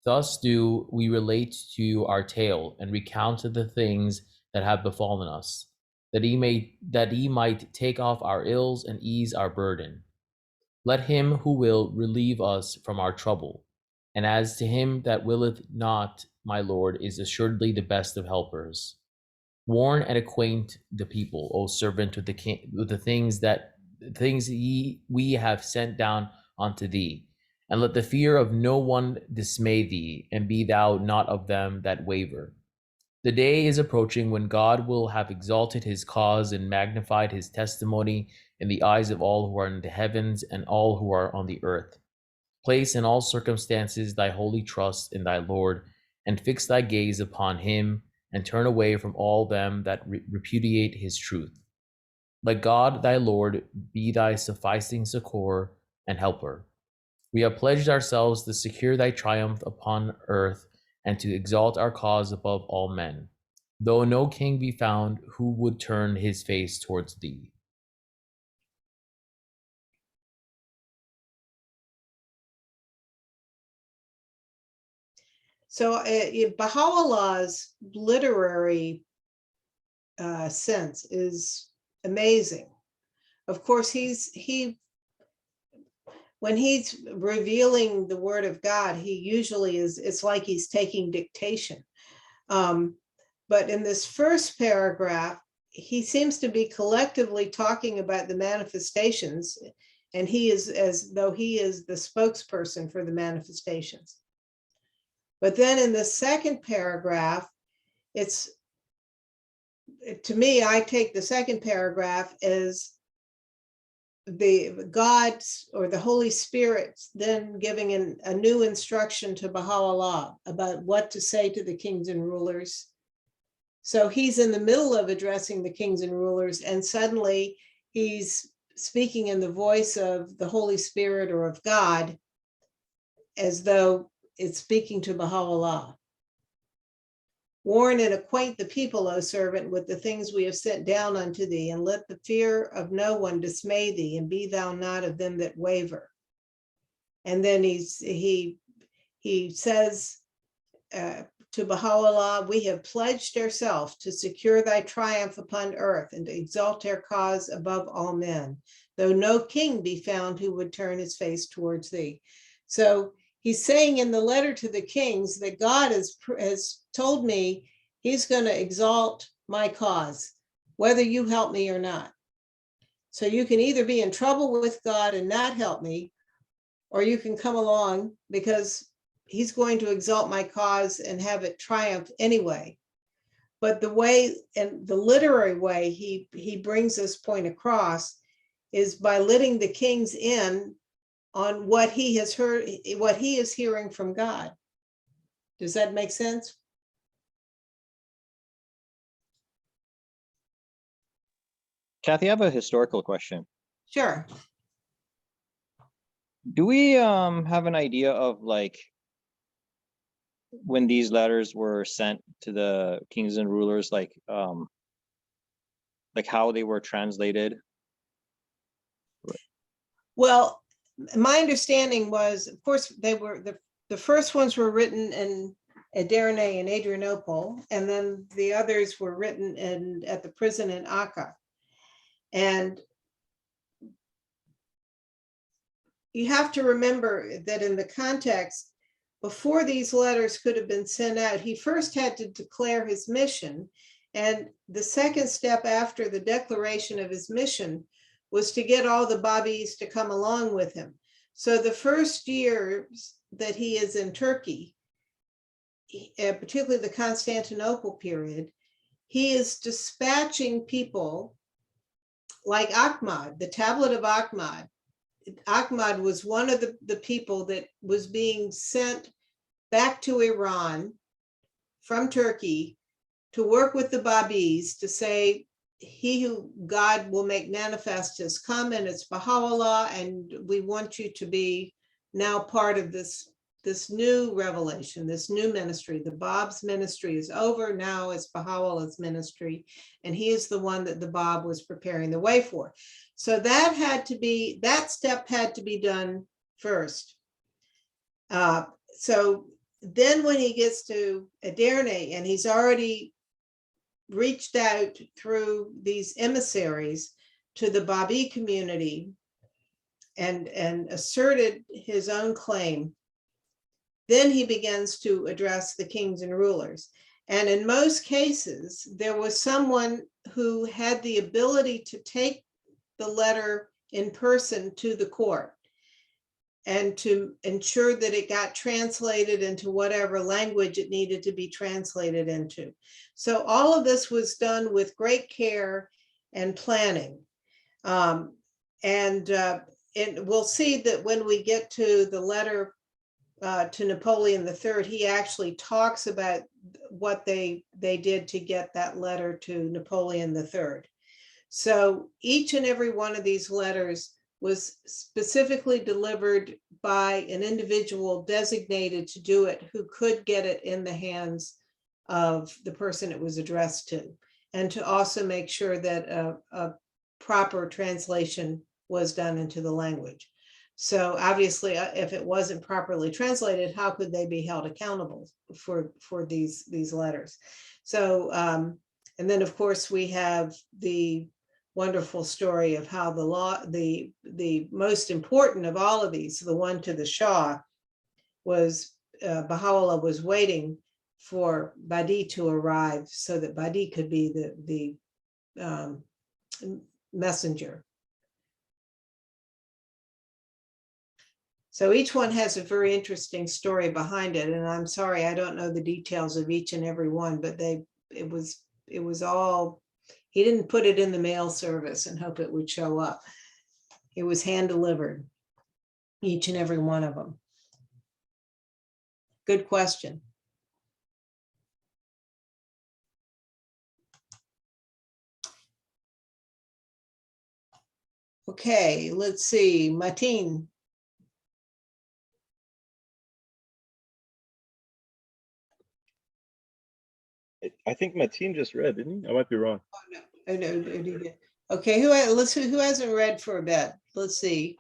Thus do we relate to you our tale, and recount the things that have befallen us, that ye might take off our ills and ease our burden. Let him who will relieve us from our trouble. And as to him that willeth not, my Lord is assuredly the best of helpers. Warn and acquaint the people, O servant, with the king, with the things we have sent down unto thee, and let the fear of no one dismay thee, and be thou not of them that waver. The day is approaching when God will have exalted his cause and magnified his testimony in the eyes of all who are in the heavens and all who are on the earth. Place in all circumstances thy holy trust in thy Lord, and fix thy gaze upon him, and turn away from all them that repudiate his truth. Let God thy Lord be thy sufficing succor and helper. We have pledged ourselves to secure thy triumph upon earth, and to exalt our cause above all men, though no king be found who would turn his face towards thee. So Baha'u'llah's literary sense is amazing. Of course, when he's revealing the word of God, he usually it's like he's taking dictation. But in this first paragraph, he seems to be collectively talking about the manifestations, and he is as though he is the spokesperson for the manifestations. But then in the second paragraph, to me, I take the second paragraph as the God's or the Holy Spirit then giving a new instruction to Baha'u'llah about what to say to the kings and rulers. So he's in the middle of addressing the kings and rulers, and suddenly he's speaking in the voice of the Holy Spirit or of God, as though it's speaking to Baha'u'llah. Warn and acquaint the people, O servant, with the things we have sent down unto thee, and let the fear of no one dismay thee, and be thou not of them that waver. And then he says to Baha'u'llah, we have pledged ourselves to secure thy triumph upon earth, and to exalt our cause above all men, though no king be found who would turn his face towards thee. So he's saying in the letter to the kings that God has told me he's going to exalt my cause, whether you help me or not. So you can either be in trouble with God and not help me, or you can come along because he's going to exalt my cause and have it triumph anyway. But the way, and the literary way he brings this point across is by letting the kings in on what he has heard, what he is hearing from God. Does that make sense? Kathy, I have a historical question. Sure. Do we have an idea of like when these letters were sent to the kings and rulers, like how they were translated? Well, my understanding was, of course, they were the first ones were written in Edirne and Adrianople, and then the others were written at the prison in Akka. And you have to remember that in the context, before these letters could have been sent out, he first had to declare his mission. And the second step after the declaration of his mission was to get all the Babis to come along with him. So the first years that he is in Turkey, particularly the Constantinople period, he is dispatching people like Ahmad, the tablet of Ahmad. Ahmad was one of the people that was being sent back to Iran from Turkey to work with the Babis to say, he who God will make manifest has come, and it's Baha'u'llah, and we want you to be now part of this new revelation, this new ministry. The Bab's ministry is over. Now it's Baha'u'llah's ministry, and he is the one that the Bab was preparing the way for. So that step had to be done first. So then when he gets to Edirne, and he's already reached out through these emissaries to the Babi community and asserted his own claim, then he begins to address the kings and rulers. And in most cases, there was someone who had the ability to take the letter in person to the court. and to ensure that it got translated into whatever language it needed to be translated into. So all of this was done with great care and planning. And we'll see that when we get to the letter to Napoleon III, he actually talks about what they did to get that letter to Napoleon III. So each and every one of these letters was specifically delivered by an individual designated to do it, who could get it in the hands of the person it was addressed to, and to also make sure that a proper translation was done into the language. So obviously, if it wasn't properly translated, how could they be held accountable for these letters? So, and then of course we have the wonderful story of how the most important of all of these, the one to the Shah, was Baha'u'llah was waiting for Badi to arrive so that Badi could be the messenger. So each one has a very interesting story behind it, and I'm sorry I don't know the details of each and every one, but it was all, he didn't put it in the mail service and hope it would show up. It was hand delivered, each and every one of them. Good question. Okay, let's see, Mateen. I think my team just read, didn't he? I might be wrong. Oh, no, okay, who hasn't read for a bit? Let's see.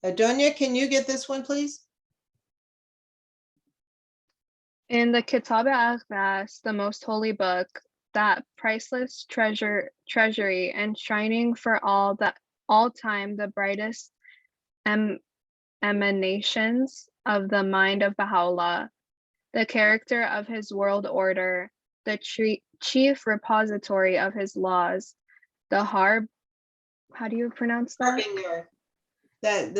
Adonia, can you get this one, please? In the Kitab al-Aqdas, the most holy book, that priceless treasury enshrining for all time the brightest emanations of the mind of Baha'u'llah, the character of his world order, the chief repository of his laws, the how do you pronounce that? Harbinger.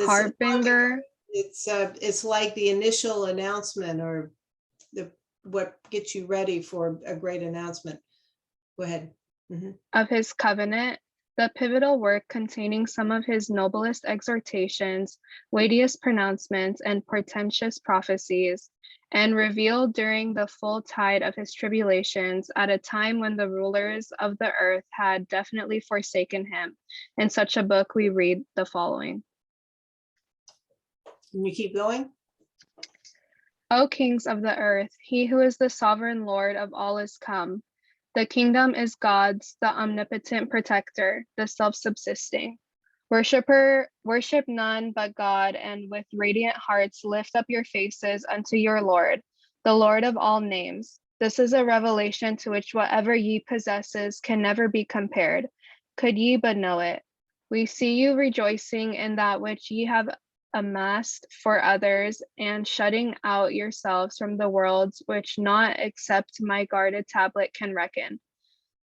Harbinger. It's like the initial announcement, or what gets you ready for a great announcement. Go ahead. Of his covenant, the pivotal work containing some of his noblest exhortations, weightiest pronouncements, and portentous prophecies, and revealed during the full tide of his tribulations at a time when the rulers of the earth had definitely forsaken him. In such a book, we read the following. Can you keep going? O kings of the earth, he who is the sovereign Lord of all is come. The kingdom is God's, the omnipotent protector, the self-subsisting. Worship none but God, and with radiant hearts lift up your faces unto your Lord, the Lord of all names. This is a revelation to which whatever ye possesses can never be compared, could ye but know it. We see you rejoicing in that which ye have amassed for others, and shutting out yourselves from the worlds which naught except my guarded tablet can reckon.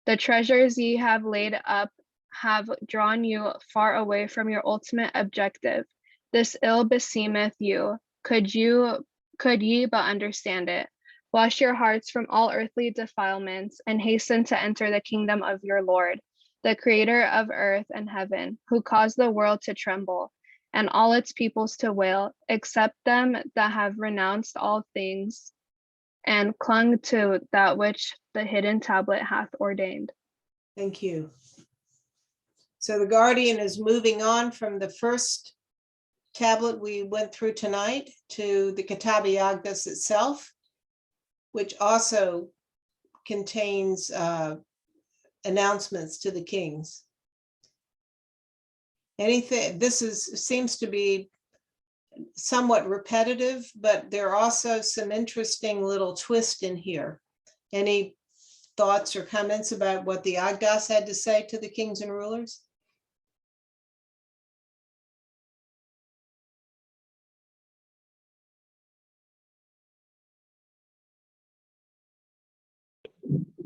The treasures ye have laid up have drawn you far away from your ultimate objective. This ill beseemeth you, could ye but understand it. Wash your hearts from all earthly defilements, and hasten to enter the kingdom of your Lord, the creator of earth and heaven, who caused the world to tremble, and all its peoples to wail, except them that have renounced all things, and clung to that which the hidden tablet hath ordained. Thank you. So the Guardian is moving on from the first tablet we went through tonight to the Kitab al-Aqdas itself, which also contains announcements to the kings. Seems to be somewhat repetitive, but there are also some interesting little twists in here. Any thoughts or comments about what the Aqdas had to say to the kings and rulers?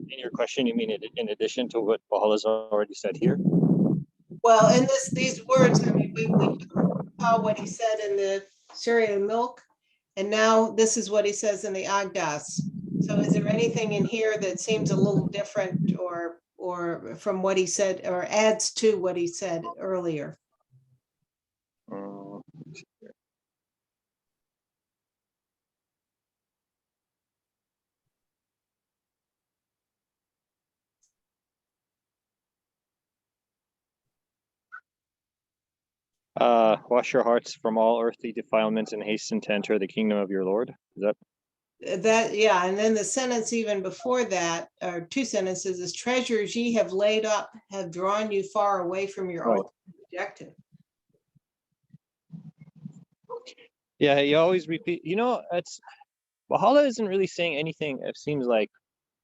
In your question, you mean in addition to what Paul has already said here? Well, and these words, I mean, we saw what he said in the Syrian milk, and now this is what he says in the Agdas. So is there anything in here that seems a little different or from what he said or adds to what he said earlier? Wash your hearts from all earthly defilements and hasten to enter the kingdom of your Lord. Is that? That, yeah, and then the sentence even before that, or two sentences, is treasures ye have laid up have drawn you far away from your Right. own objective. Yeah, you always repeat. You know, it's Valhalla isn't really saying anything. It seems like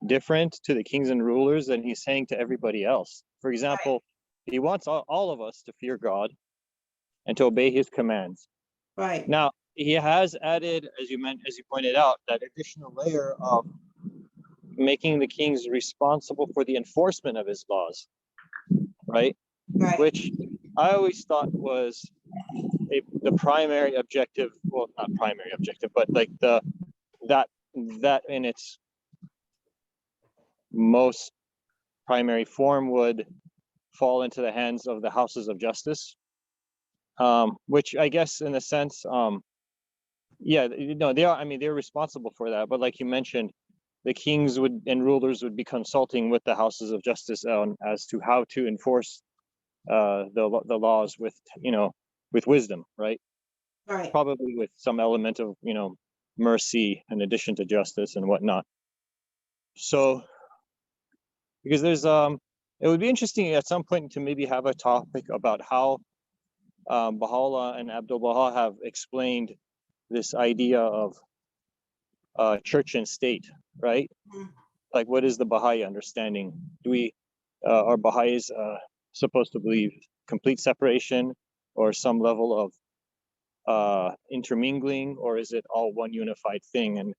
different to the kings and rulers than he's saying to everybody else. For example, he wants all of us to fear God and to obey his commands. Right, Now, he has added, as you pointed out, that additional layer of making the kings responsible for the enforcement of his laws, right? right, Which I always thought was the primary objective. Well, not primary objective, but like that in its most primary form would fall into the hands of the houses of justice, which I guess in a sense, yeah, you know, they are. I mean, they're responsible for that. But like you mentioned, the kings and rulers would be consulting with the houses of justice as to how to enforce the laws with, you know, with wisdom, right? right. Probably with some element of, you know, mercy in addition to justice and whatnot. So, because there's it would be interesting at some point to maybe have a topic about how Baha'u'llah and Abdul Baha have explained this idea of church and state, right? Mhm. Like, what is the Baha'i understanding? Do we are Baha'is supposed to believe complete separation or some level of intermingling, or is it all one unified thing? And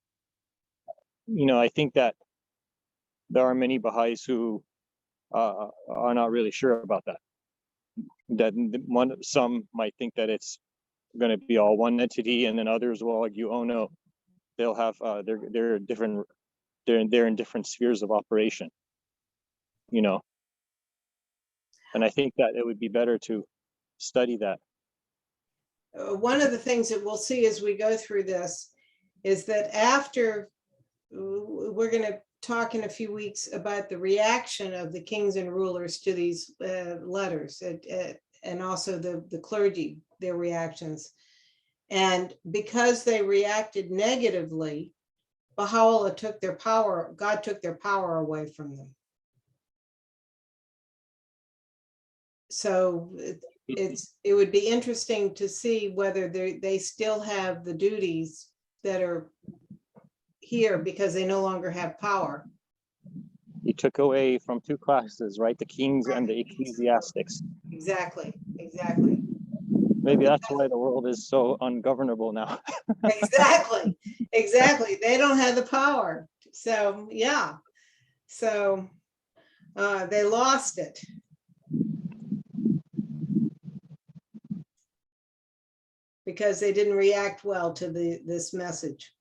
you know, I think that there are many Baha'is who are not really sure about that. That some might think that it's going to be all one entity, and then others will argue, oh no, they'll have they're different, they're in different spheres of operation, you know. And I think that it would be better to study that. One of the things that we'll see as we go through this is that after, we're going to talk in a few weeks about the reaction of the kings and rulers to these letters, and also the clergy, their reactions. And because they reacted negatively, Baha'u'llah took their power, God took their power away from them. So it would be interesting to see whether they still have the duties that are here because they no longer have power. He took away from two classes, right? The kings and the ecclesiastics. Exactly, exactly. Maybe that's why the world is so ungovernable now. Exactly, exactly. They don't have the power. So yeah, so they lost it. Because they didn't react well to this message.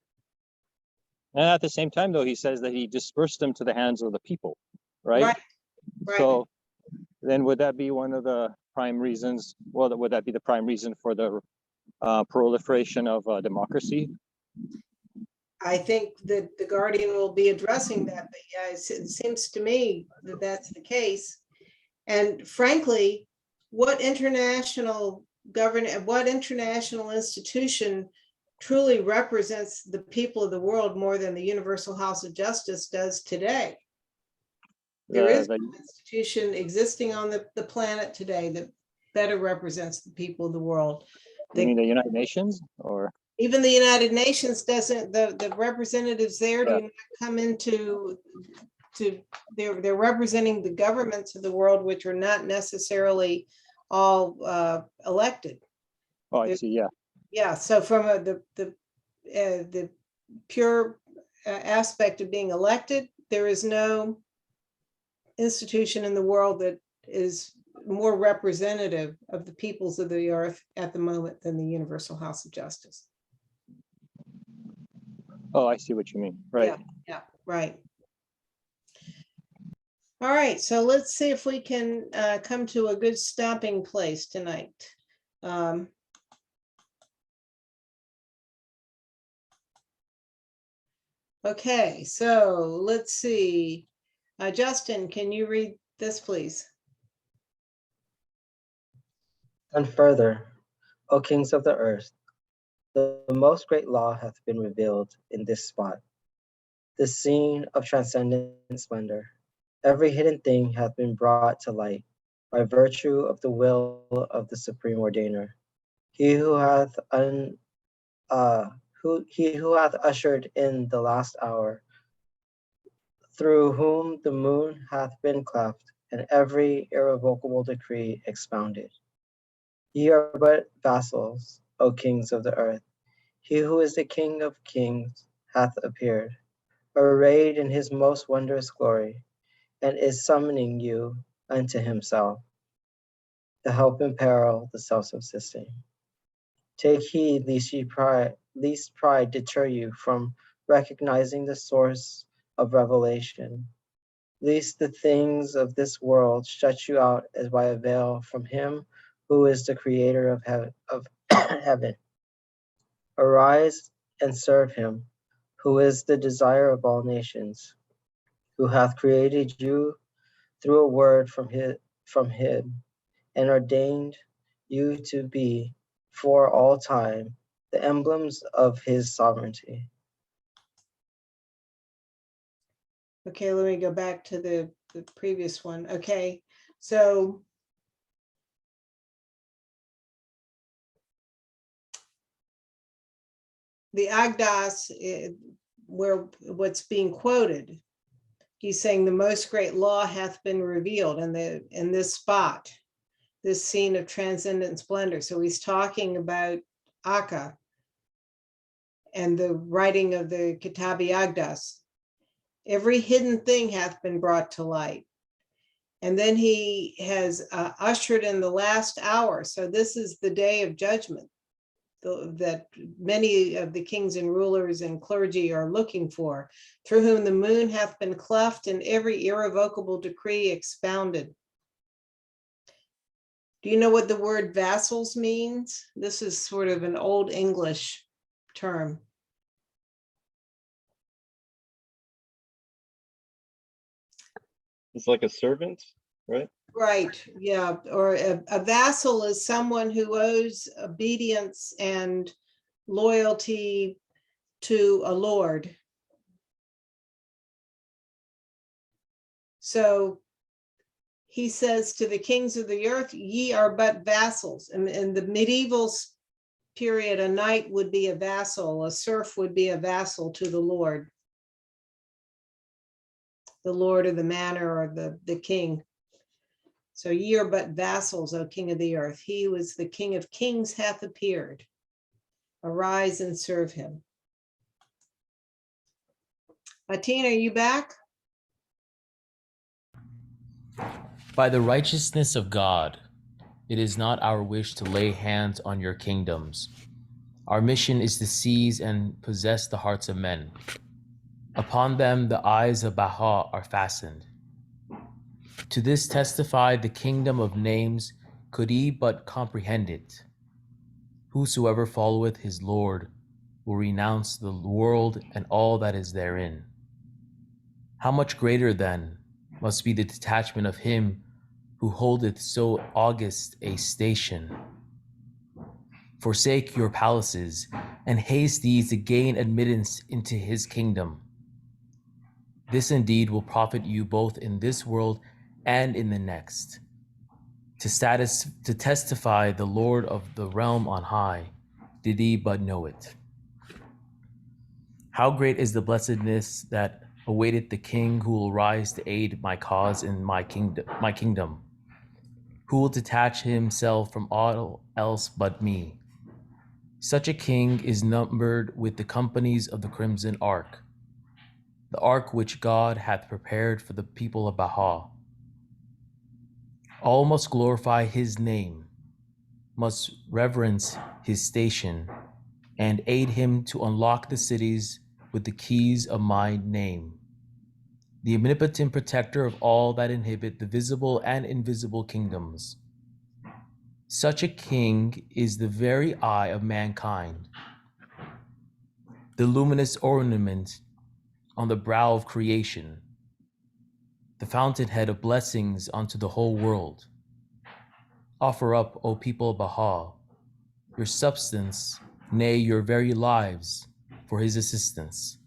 And at the same time, though, he says that he dispersed them to the hands of the people, right? Right, right. So then would that be one of the prime reasons? Well, would that be the prime reason for the proliferation of democracy? I think that the Guardian will be addressing that, but yeah, it seems to me that that's the case. And frankly, what international institution truly represents the people of the world more than the Universal House of Justice does today? There is no institution existing on the planet today that better represents the people of the world. You mean the United Nations, or? Even the United Nations doesn't, the representatives there do not come into, they're representing the governments of the world, which are not necessarily all elected. Oh, I see, yeah. Yeah, so from the pure aspect of being elected, there is no institution in the world that is more representative of the peoples of the earth at the moment than the Universal House of Justice. Oh, I see what you mean. Right. Yeah, right. All right, so let's see if we can come to a good stopping place tonight. Okay, so let's see. Justin, can you read this, please? And further, O kings of the earth, the most great law hath been revealed in this spot, this scene of transcendent splendor. Every hidden thing hath been brought to light by virtue of the will of the supreme ordainer. He who hath ushered in the last hour, through whom the moon hath been cleft, and every irrevocable decree expounded. Ye are but vassals, O kings of the earth. He who is the King of kings hath appeared, arrayed in his most wondrous glory, and is summoning you unto himself, to help in peril the self-subsisting. Take heed lest pride deter you from recognizing the source of revelation, lest the things of this world shut you out as by a veil from him who is the creator of heaven. Arise and serve him, who is the desire of all nations, who hath created you through a word from him, and ordained you to be for all time the emblems of his sovereignty. Okay, let me go back to the previous one. Okay, so the Agdas, where what's being quoted, he's saying the most great law hath been revealed in this spot, this scene of transcendent splendor. So he's talking about Akka and the writing of the Kitabi Agdas. Every hidden thing hath been brought to light. And then he has ushered in the last hour. So this is the day of judgment that many of the kings and rulers and clergy are looking for, through whom the moon hath been cleft and every irrevocable decree expounded. Do you know what the word vassals means? This is sort of an old English term. It's like a servant, right? Right, yeah, or a vassal is someone who owes obedience and loyalty to a lord. So he says to the kings of the earth, ye are but vassals. And in the medieval period, a knight would be a vassal, a serf would be a vassal to the lord of the manor or the king. So ye are but vassals, O king of the earth. He who is the King of kings hath appeared. Arise and serve him. Atina, are you back? By the righteousness of God, it is not our wish to lay hands on your kingdoms. Our mission is to seize and possess the hearts of men. Upon them the eyes of Baha are fastened. To this testified the kingdom of names, could he but comprehend it. Whosoever followeth his Lord will renounce the world and all that is therein. How much greater then must be the detachment of him who holdeth so august a station. Forsake your palaces, and haste these to gain admittance into his kingdom. This indeed will profit you both in this world and in the next. To testify the Lord of the realm on high, did he but know it. How great is the blessedness that awaited the king who will rise to aid my cause in my kingdom, who will detach himself from all else but me. Such a king is numbered with the companies of the crimson ark, the ark which God hath prepared for the people of Baha. All must glorify his name, must reverence his station, and aid him to unlock the cities with the keys of my name. The omnipotent protector of all that inhabit the visible and invisible kingdoms. Such a king is the very eye of mankind, the luminous ornament on the brow of creation, the fountainhead of blessings unto the whole world. Offer up, O people of Baha, your substance, nay, your very lives, for his assistance.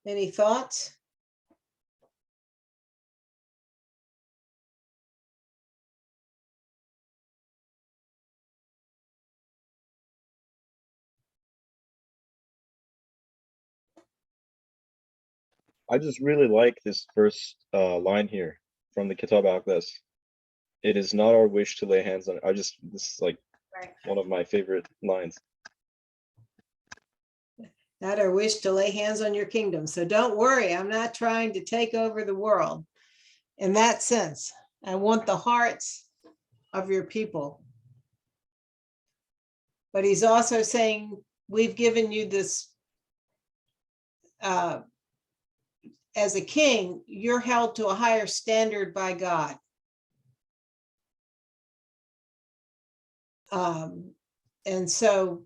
Any thoughts? I just really like this first line here from the Kitab Aqdas. It is not our wish to lay hands on. This is like Right. one of my favorite lines. Not our wish to lay hands on your kingdom. So don't worry, I'm not trying to take over the world. In that sense, I want the hearts of your people. But he's also saying, we've given you this, as a king, you're held to a higher standard by God. And so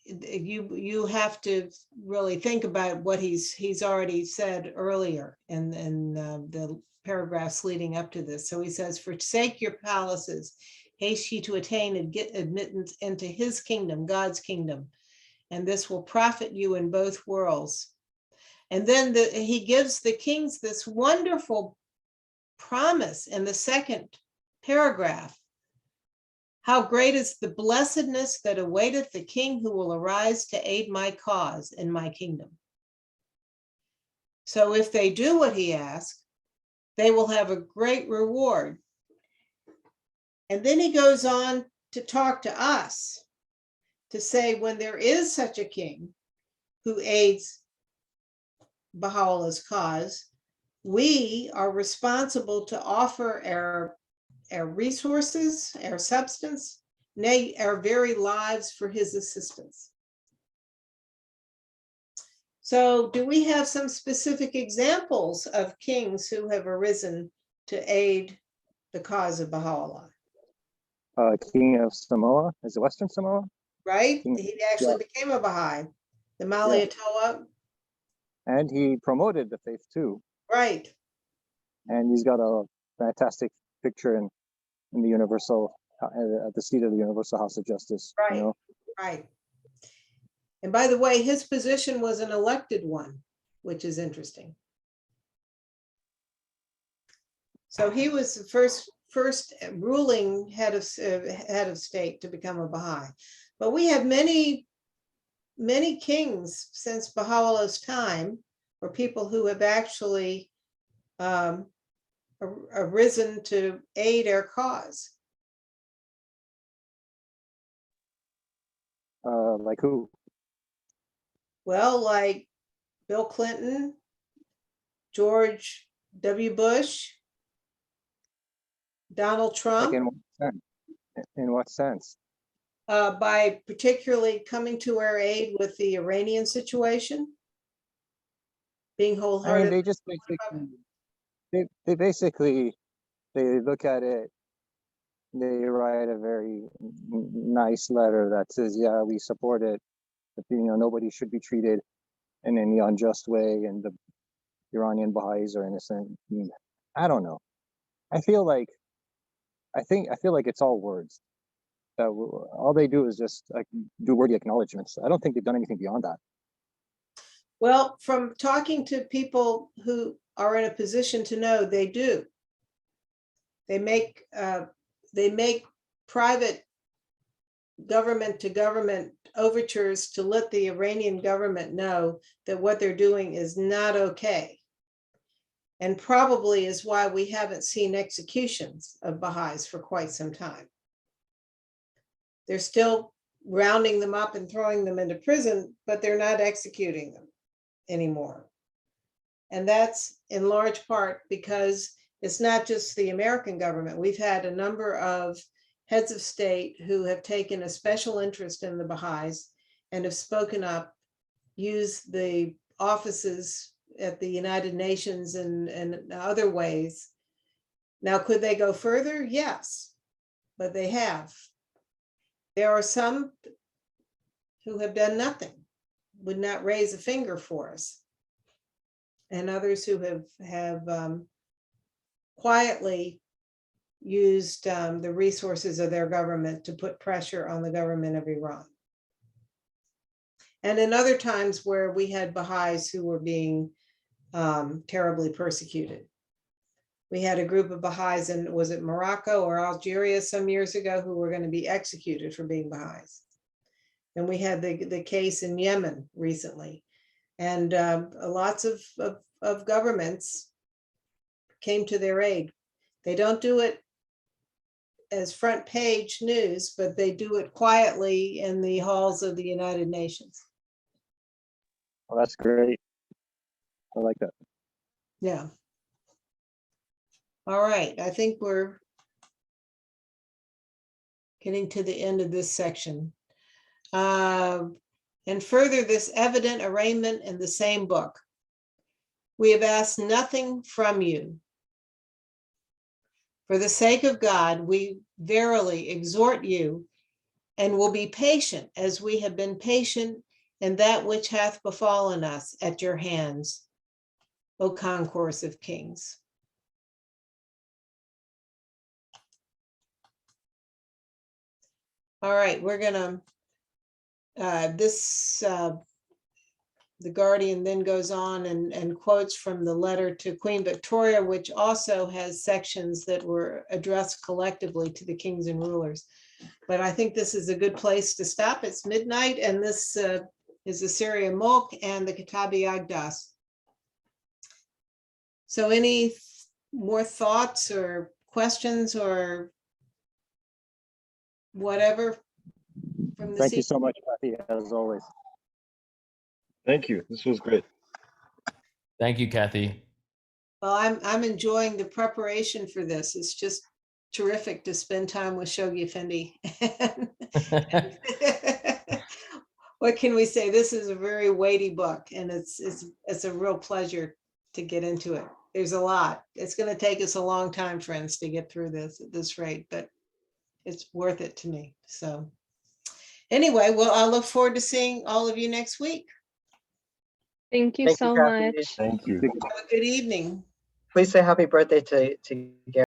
you have to really think about what he's already said earlier in the paragraphs leading up to this. So he says, forsake your palaces, haste ye to attain and get admittance into his kingdom, God's kingdom, and this will profit you in both worlds. And then he gives the kings this wonderful promise in the second paragraph. How great is the blessedness that awaiteth the king who will arise to aid my cause in my kingdom. So if they do what he asks, they will have a great reward. And then he goes on to talk to us, to say when there is such a king who aids Baha'u'llah's cause, we are responsible to offer our resources, our substance, nay, our very lives for his assistance. So do we have some specific examples of kings who have arisen to aid the cause of Baha'u'llah? King of Samoa, is it Western Samoa? Right? King, He actually became a Baha'i, the Maliatoa. and he promoted the faith too. Right. And he's got a fantastic picture in the Universal, at the seat of the Universal House of Justice. Right. You know? Right. And by the way, his position was an elected one, which is interesting. So he was the first ruling head of state to become a Baha'i. But we have many kings since Baha'u'llah's time, or people who have actually arisen to aid our cause. Like who? Well, like Bill Clinton, George W. Bush, Donald Trump. Like in what sense? In what sense? By particularly coming to our aid with the Iranian situation, being I wholehearted. mean, they just basically, they look at it, they write a very nice letter that says, yeah, we support it, but nobody should be treated in any unjust way, and the Iranian Baha'is are innocent. I mean, I don't know. I feel like it's all words. That all they do is just like do wordy acknowledgements. I don't think they've done anything beyond that. Well, from talking to people who are in a position to know, they do. They make private government to government overtures to let the Iranian government know that what they're doing is not okay. And probably is why we haven't seen executions of Baha'is for quite some time. They're still rounding them up and throwing them into prison, but they're not executing them anymore. And that's in large part because it's not just the American government. We've had a number of heads of state who have taken a special interest in the Baha'is and have spoken up, used the offices at the United Nations and other ways. Now, could they go further? Yes, but they have. There are some who have done nothing, would not raise a finger for us, and others who have quietly used the resources of their government to put pressure on the government of Iran. And in other times where we had Baha'is who were being terribly persecuted. We had a group of Baha'is in, was it Morocco or Algeria some years ago, who were going to be executed for being Baha'is. And we had the case in Yemen recently. And lots of governments came to their aid. They don't do it as front page news, but they do it quietly in the halls of the United Nations. Well, that's great. I like that. Yeah. All right, I think we're getting to the end of this section. And further, this evident arraignment in the same book. We have asked nothing from you. For the sake of God, we verily exhort you and will be patient as we have been patient in that which hath befallen us at your hands, O concourse of kings. All right, we're gonna, the Guardian then goes on and quotes from the letter to Queen Victoria, which also has sections that were addressed collectively to the kings and rulers. But I think this is a good place to stop. It's midnight, and this is the Syria Mulk and the Kitabi Agdas. So any more thoughts or questions or whatever from the Thank you so much, Kathy, as always. Thank you. This was great. Thank you, Kathy. Well, I'm enjoying the preparation for this. It's just terrific to spend time with Shoghi Effendi. What can we say? This is a very weighty book, and it's a real pleasure to get into it. There's a lot. It's going to take us a long time, friends, to get through this at this rate, but it's worth it to me. So anyway, well, I look forward to seeing all of you next week. Thank you Thank you, so Kathy. much. Thank you. Have a good evening. Please say happy birthday to Gary.